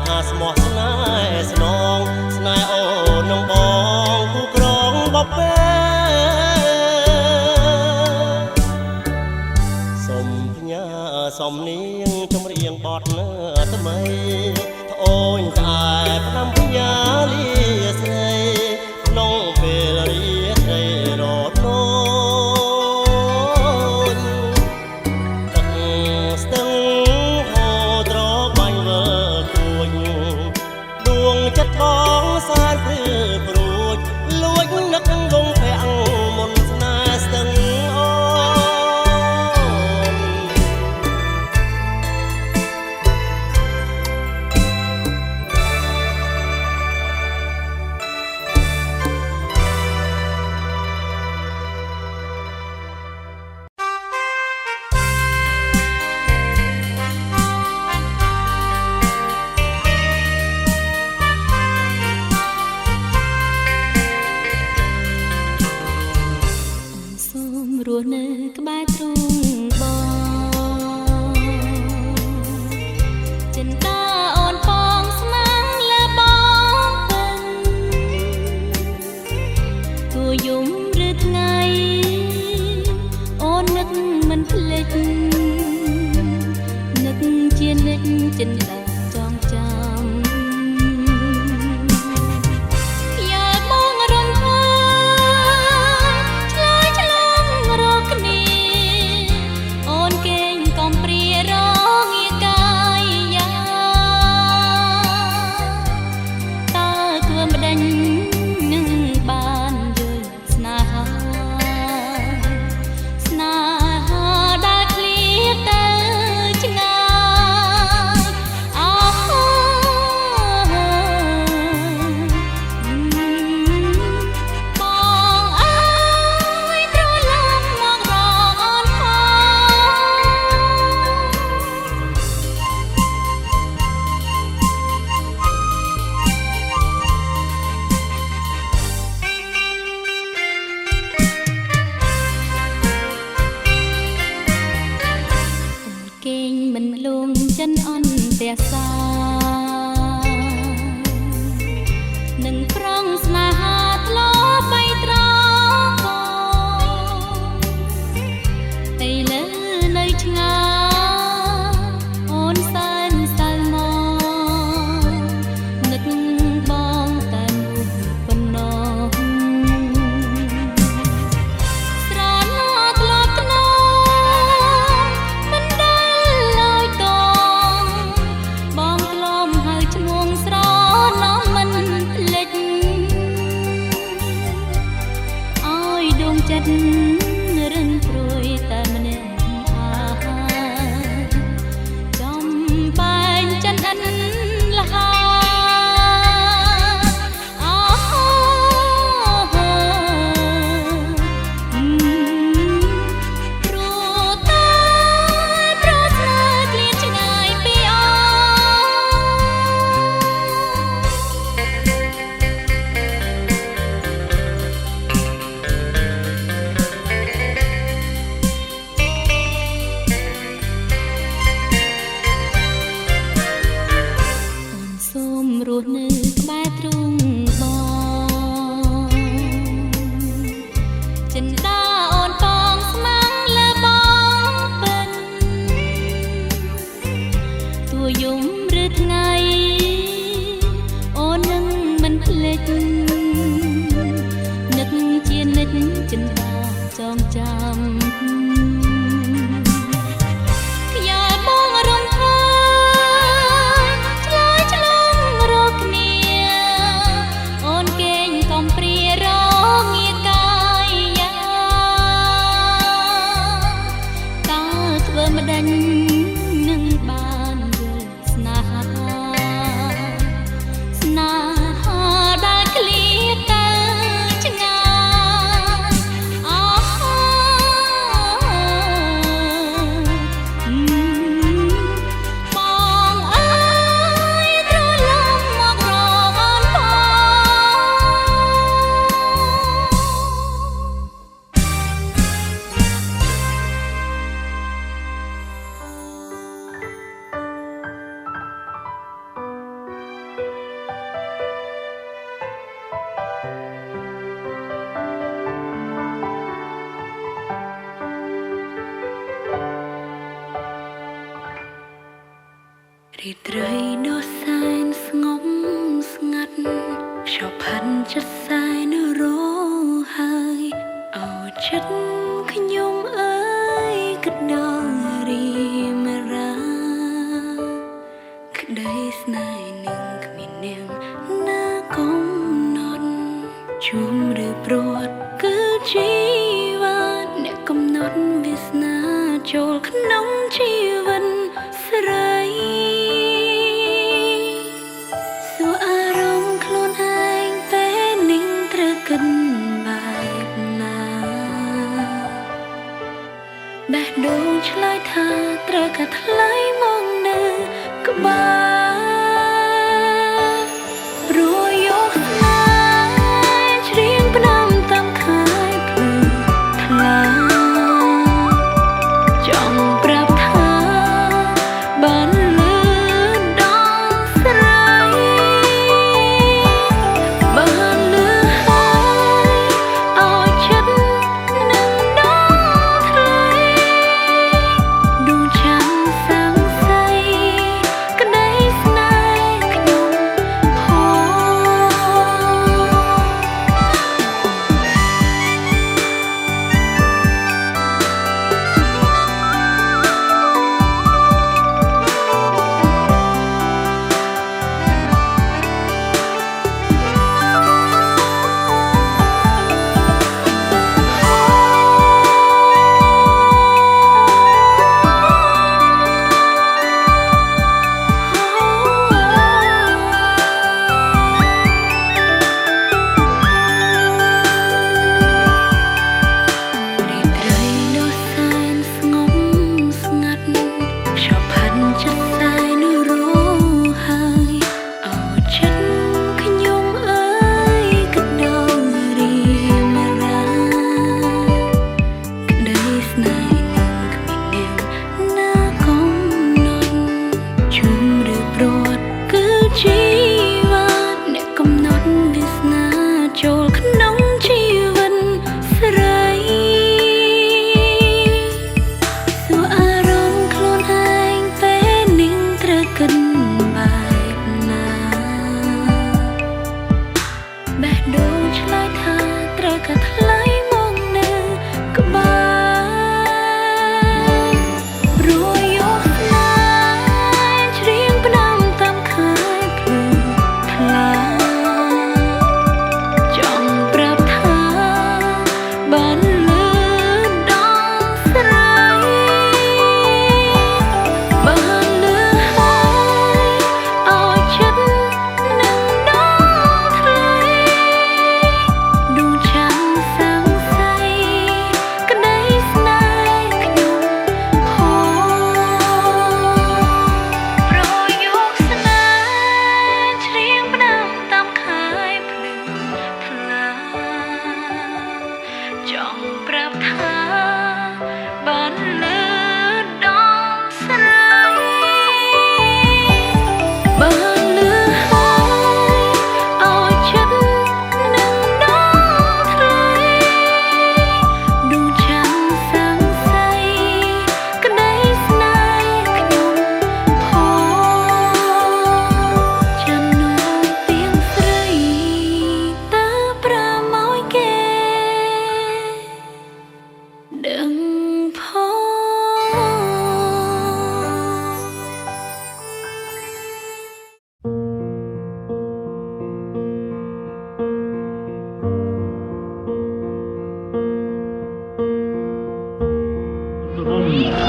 S2: ថាស្មោះស្នេហ៍ស្នងស្នេហ៍អូននឹងបងគូក្រងបបេសំនៀងចម្រៀងបទនៅថ្មីត្អូញក្អែបផ្ដាំភញាលាស្រីក្នុងពេលរាត្រីរត់នោចទឹកស្ទឹងហូរត្របាញ់វើគួចដួងចិត្តបងសានព្រឺព្រួចលួចនឹក
S7: រស់នៅក្បែរទ្រូងបងចិនតាអូនបងស្មាំងលើបងពឹងគួយំឬថ្ងៃអូននឹកមិនភ្លេចនឹកជានិច្ចចិនតាចងចាំចិនអន់តែសានឹងប្រងស្នេហាធ្លាប់បីត្រកតែលើនៅឆ្ងាយអូនសែនសៅមកនឹកបងតែមួយប៉ុណ្ណោះស្រណោធ្លាប់ថ្នមមិនដែលឡើយតបងក្លំហើយឈ្មោះស្រណោមិនភ្លេចឲ្យដួងចិត្តរឹងព្រួយតែម្នាក់ចំបែងចិនអិនលហារស់នៅក្បែរទ្រូងបងចិនតាអូនបងស្មាំងលើបងពឹងទោះយំឬថ្ងៃអូននឹងមិនភ្លេចនឹកជានិច្ចចិនតាចងចាំម្ដេចនឹងបានយល់ស្នេហាដែលឃ្លាទៅឆ្ងាយបងអើយត្រឡប់មករកអូនផងរីត្រីដ៏សែនស្ងប់ស្ងាត់ខ្យល់ផាត់ចិត្តសែនរហើយអោចិត្តខ្ញុំអើយក្តោរីមរាក្តីស្នេហ៍នឹងគ្មាននាងណាកំណត់ជួមឬព្រាត់គឺជាវាអ្នកកំណត់វាសនាចូលក្នុងជីវិតស្រីបេះដូងឆ្លើយថាត្រូវកាត់ថ្លៃមកនៅក្បែរព្រោះយកស្នេហ៍ច្រៀងផ្ដាំតាមខាយភ្លឺថ្លា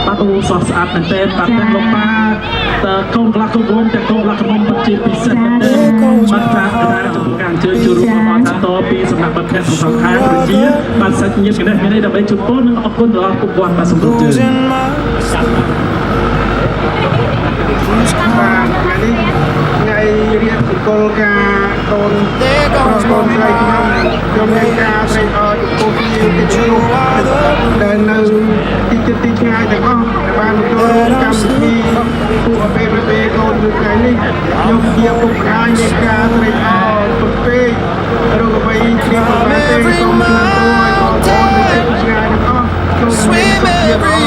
S6: បាត់អូសោះស្អាតមែនទែនបាត់ទាំងលោកប៉ាតើកូនខ្លះកូនរួមទាំងកូនខ្លះក្នុងពិតជាពិសេសមែនទែនបាត់ថាការចំពោះការអញ្ជើញចូលរួមរបស់តាតពីសំណាក់បាត់ខេត្តក្នុងខាងដូចជាបានសាច់ញាតិគ្នានេះដើម្បីជូនពរនិងអរគុណដល់ពួកគាត់បានសម្រុំជើងថ្ងៃរៀបគោលការកូនស្រីខ្ញុំមានការត្រេកអរចំពោះជាទីជួបដែលនៅទីជិតទីឆ្ងាយទាំងអស់ដែលបានចូលរួមកម្មវិធីពួកអបេប្រទេសកូននៅថ្ងៃនេះខ្ញុំជាពុកម្ដាយមានការត្រេកអរពុតពេករកអ្វីគ្រាមិនបានទេសូមជូនពរឲ្យបងប្អូននៅទីឆ្ងាយទាំងអស់ចូលមានសុខភាពល្អ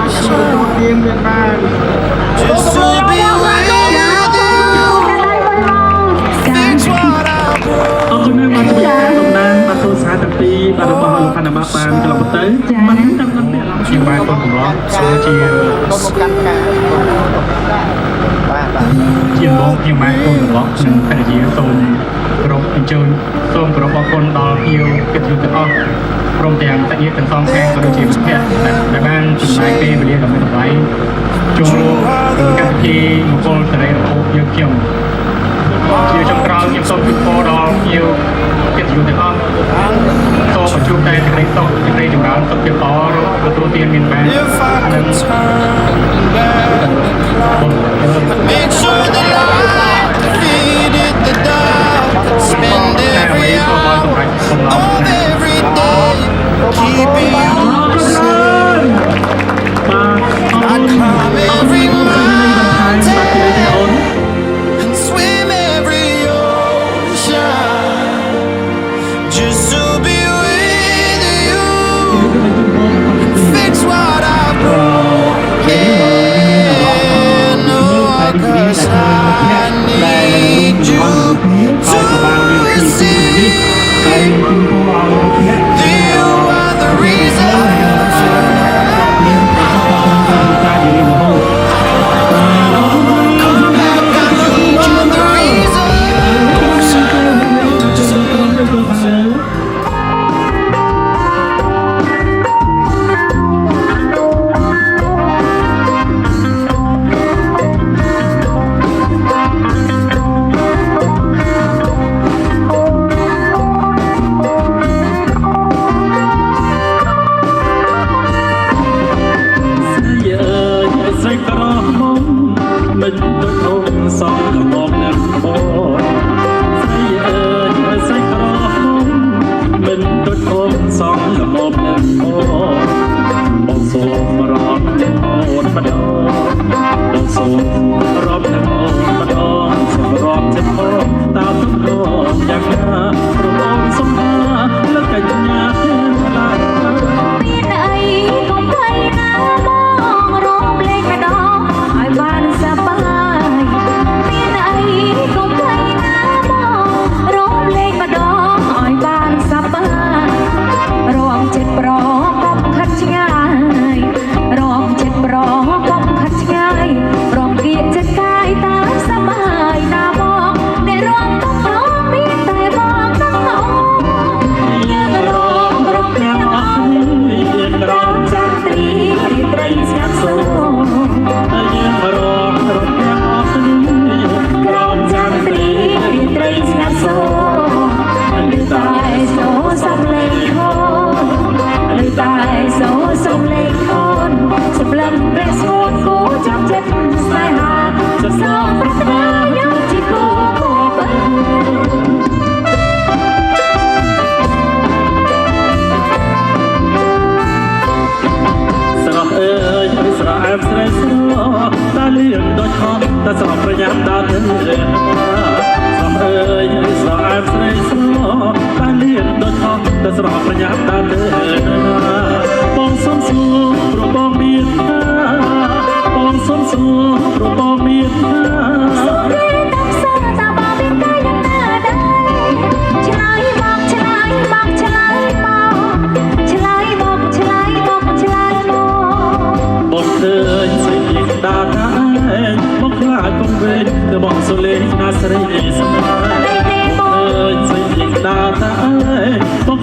S6: ទទួលទានមានបាន
S9: Just to be with you. Fix what I broke.
S6: អរគុណណាស់បាទពីតំណាងបាទទូរស័ព្ទទាំងពីរបាទរបស់លោកខណ្ឌបាបានកន្លងទៅបាទតាមតាមនេះជាបាទកូនកំឡោះជាកាន់ការបាទជាបងជាម៉ែកូនកំឡោះនិងភរិយាសូមគោរពអញ្ជើញសូមគោរពអរគុណដល់ភ្ញៀវកិត្តិយសទាំងអស់ព្រមទាំងសាច់ញាតិទាំងសងខាងក៏ដូចជាមិត្តភក្តិដែលបានចំណាយពេលវេលាដ៏មានតម្លៃចូលរួមកម្មវិធីមង្គលសិរីរបស់យើងខ្ញុំជាចុងក្រោយខ្ញុំសូមជូនពរដល់ភ្ញៀវកិត្តិយសទាំងអស់សូមបញ្ជូនតែសេចក្តីសុខសេចក្តីចម្រើនសុខភាពល្អទទួលទានមានបាននិង
S9: Make sure the light defeated the dark. Spend every hour of every day keeping you safe. I'd climb every mountain and swim every ocean just to be with you and fix what I broke. Cause I need you to see that you are the reason. Come back, I know you are the reason.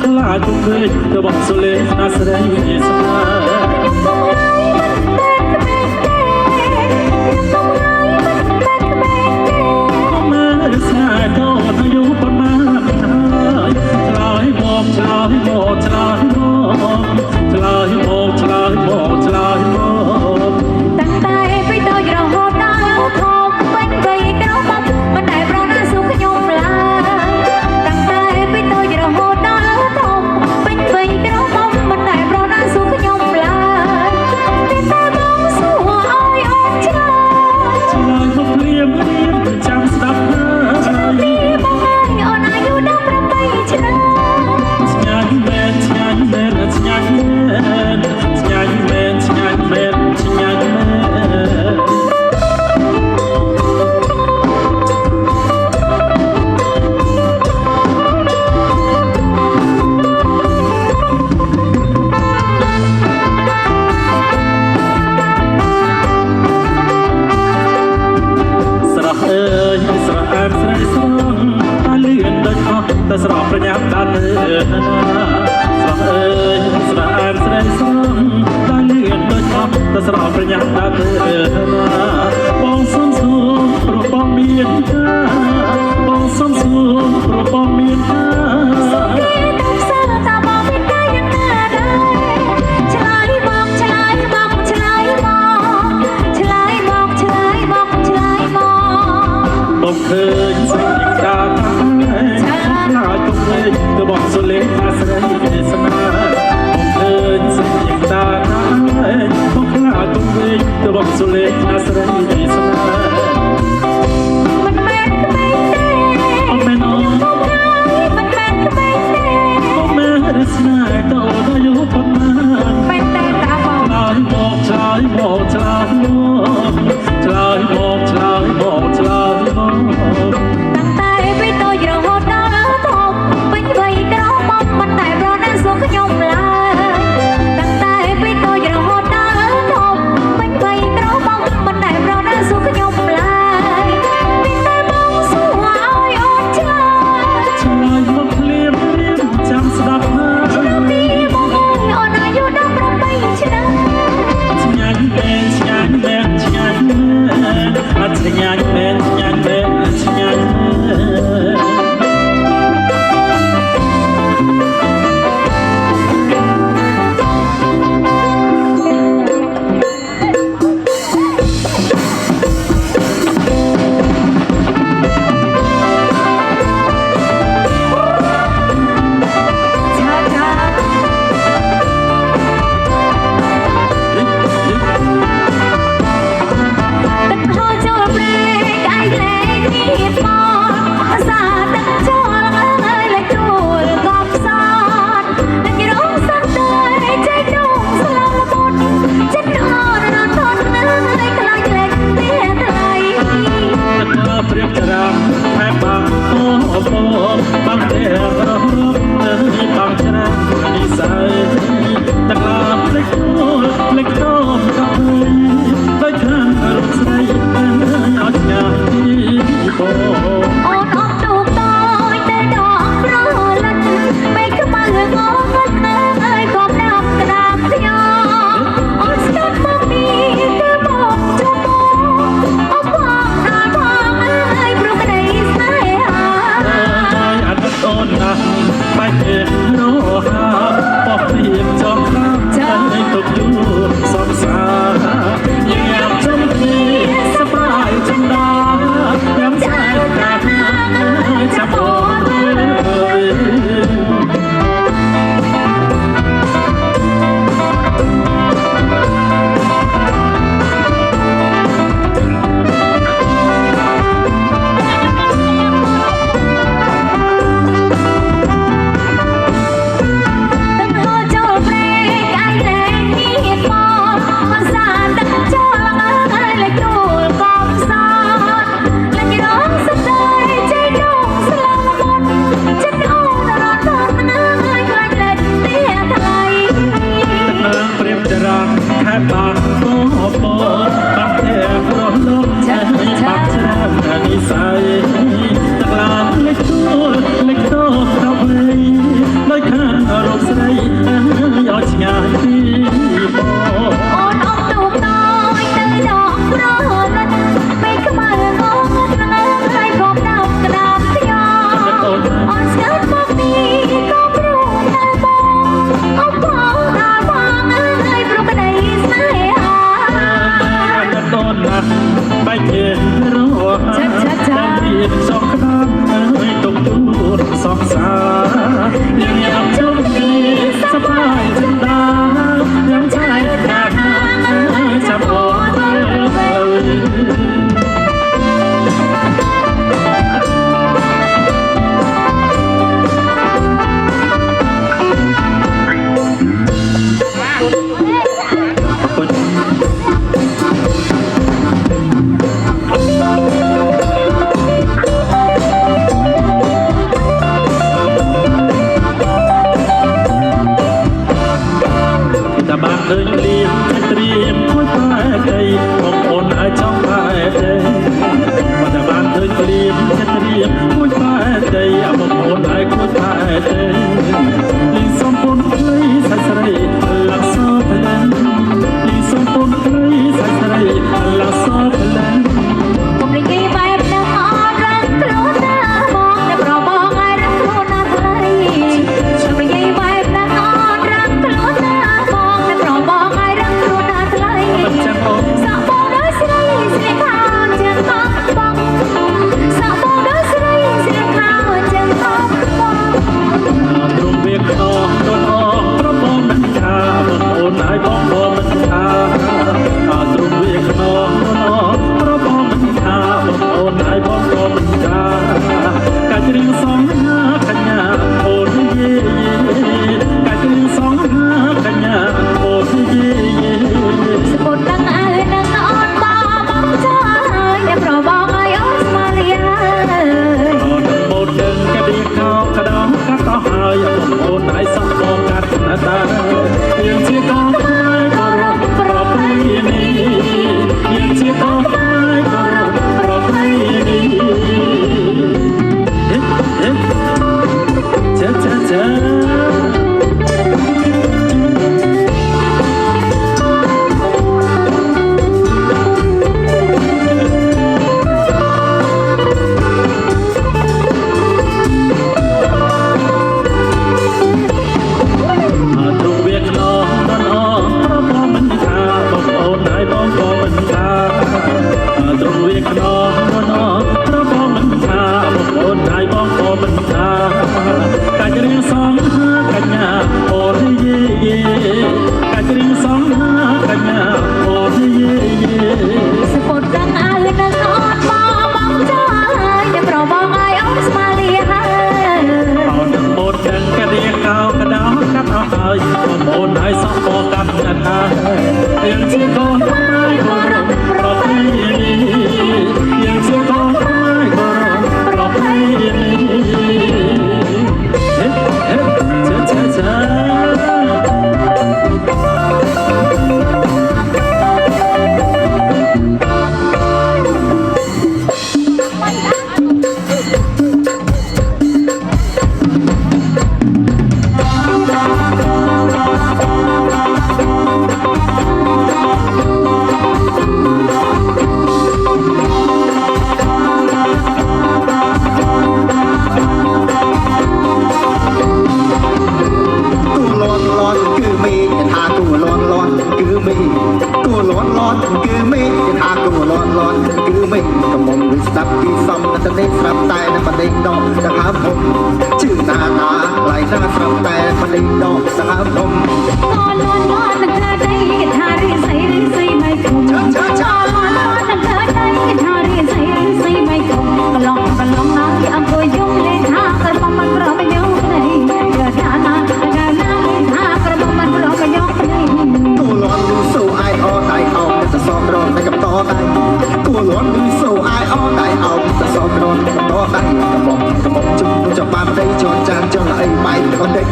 S6: ខ្លាចពុកពេកទៅបងសូលេណាស្រីស្មា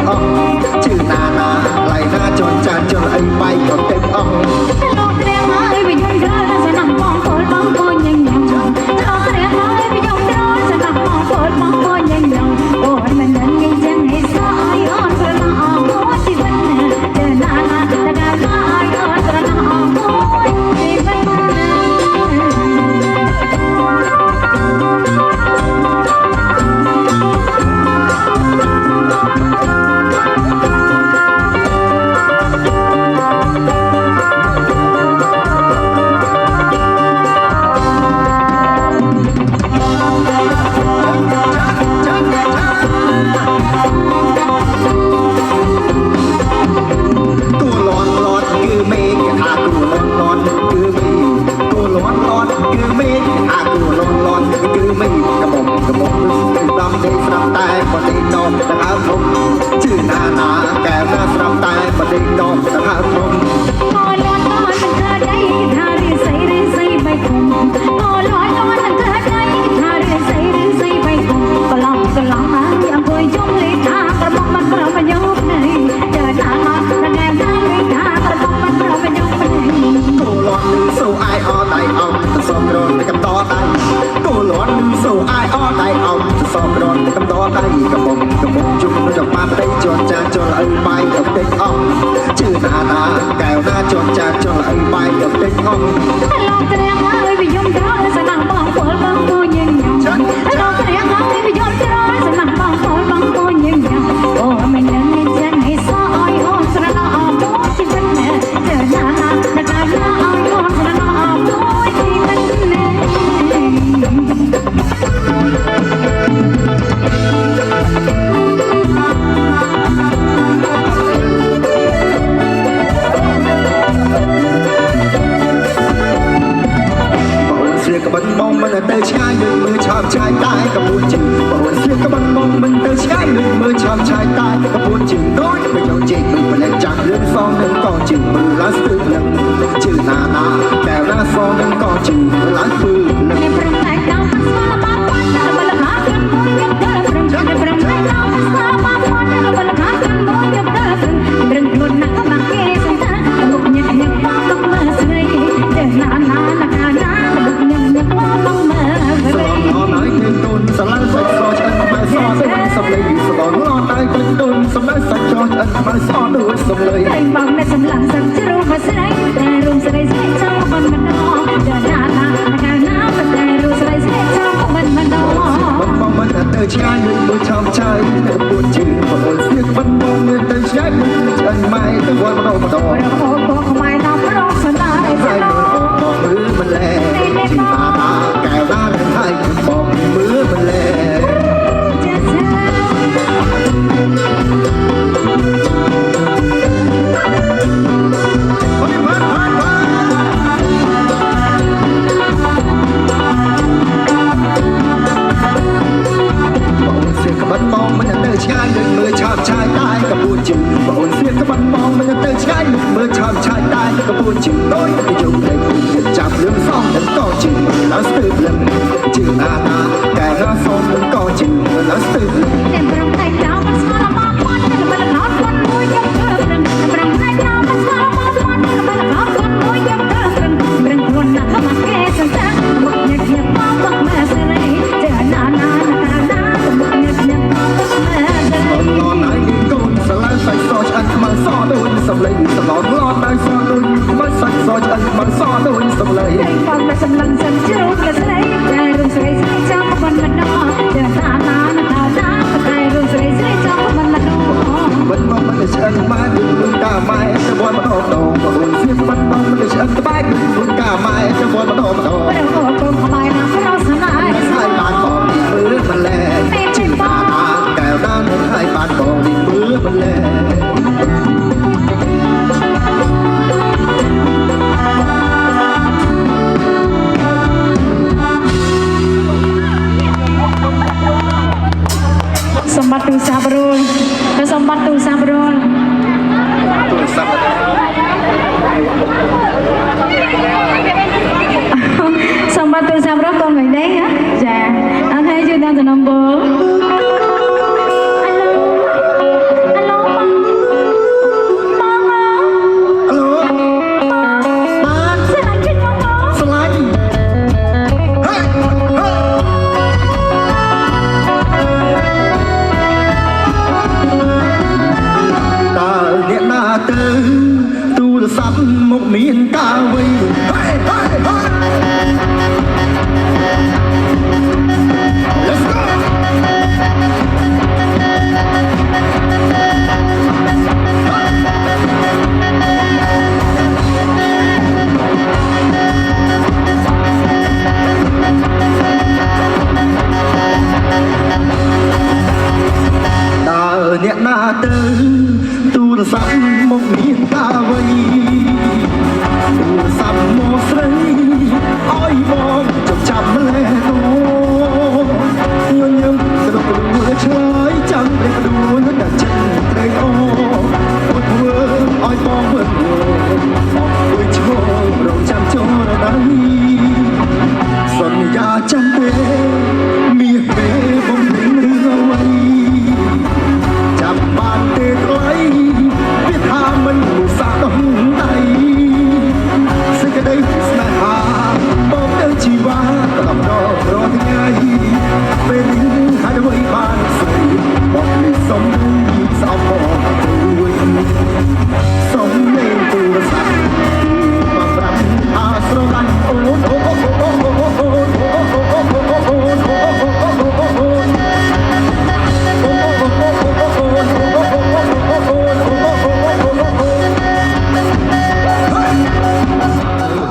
S8: អស់ជឿណាណាឡៃណាចនចានចលអីបាយក៏ទៅអស់
S7: លោកគ្រាហើយវិញក្រោយសណាំបងកូនបងកូនញញញលោកគ្រាហើយវិញក្រោយសណាំបងកូនបងកូនញញញអូនមិនដឹងញញចឹងឲ្យស្អយអូនស្រណោះអងអូនជីវិតជឿណាណាតកាលហើយអូនស្រណោះអងអូនជីវិត Hello.
S10: ស័ព្ទមកមានកាវៃទូរស័ព្ទមកស្រីឲ្យបងចាប់ម្លេះនោះញញឹមក្របរួលឆ្លើយចាំព្រះដួលដាក់ចិត្តត្រេកអរអត់ធ្វើឲ្យបងមើលអើយឈររងចាំចរដៃសន្យាចាំទេមាសទេបំពេញរឿងអ្វីចាំបានទេថ្លៃវាថាមិនឧស្សាហ៍ដំដៃសេចក្តីស្នេហាបងទៅជីវ៉ាក្តាប់ដល់រាល់ថ្ងៃពេលនេះហើយអ្វីបានស្រីបងនេះសុំស្អប់បងទួយសុំលេងទូរស័ព្ទបងប្រាប់ថាស្រឡាញ់អូនអូអូអូអូអូ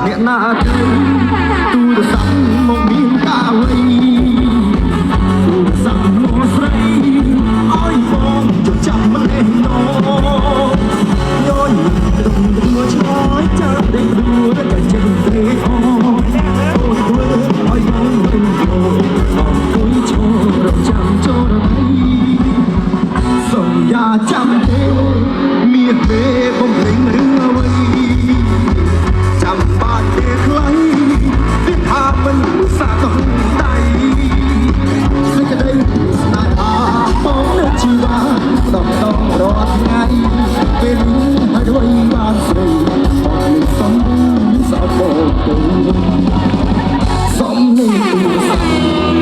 S10: អ្នកណាទៅទូរស័ព្ទមកមានកាវៃទូរស័ព្ទមកស្រីឲ្យបងចាប់ម្លេះណោញយត្រង់រួឆ្លើយចាំដេករួតែចេញត្រេកអរអូនធ្វើឲ្យបងមិនគោបងគួយឈររំចាំចរណៃសន្យាចាំទេមានទេបំពេញរឿងអ្វីចាំបានទេថ្លៃវាថាមិនឧស្សាហ៍ដំដៃសេចក្តីស្នេហាបងនៅជីវ៉ាដំដងរាល់ថ្ងៃពេលនេះហើយអ្វីបានស្រីបងនឹងសុំស្អប់បងទៅសុំនឹងទូរស័ព្ទ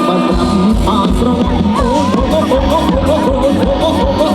S10: បានប្រាប់បានស្រឡាញ់អូនអូអូអូអូអូ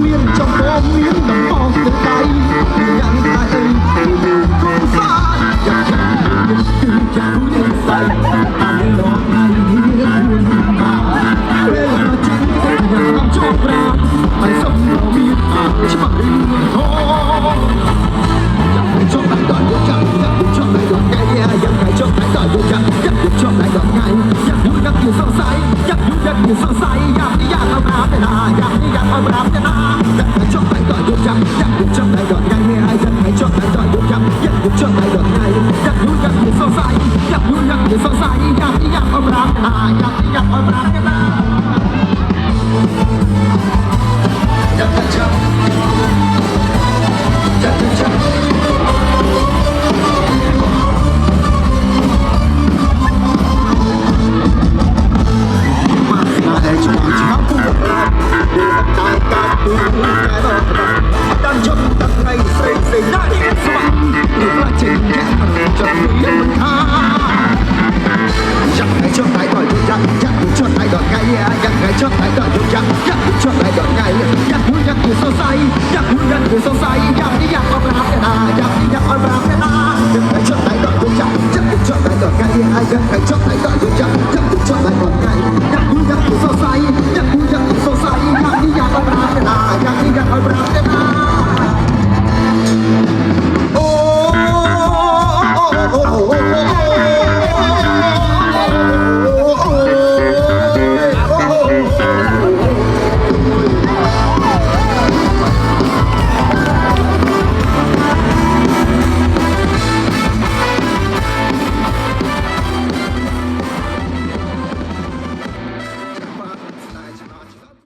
S10: មានចំពោះមានដំបងទៅដៃយ៉ាងតែអីគូសាយ៉ាងគឺយ៉ាងគូសា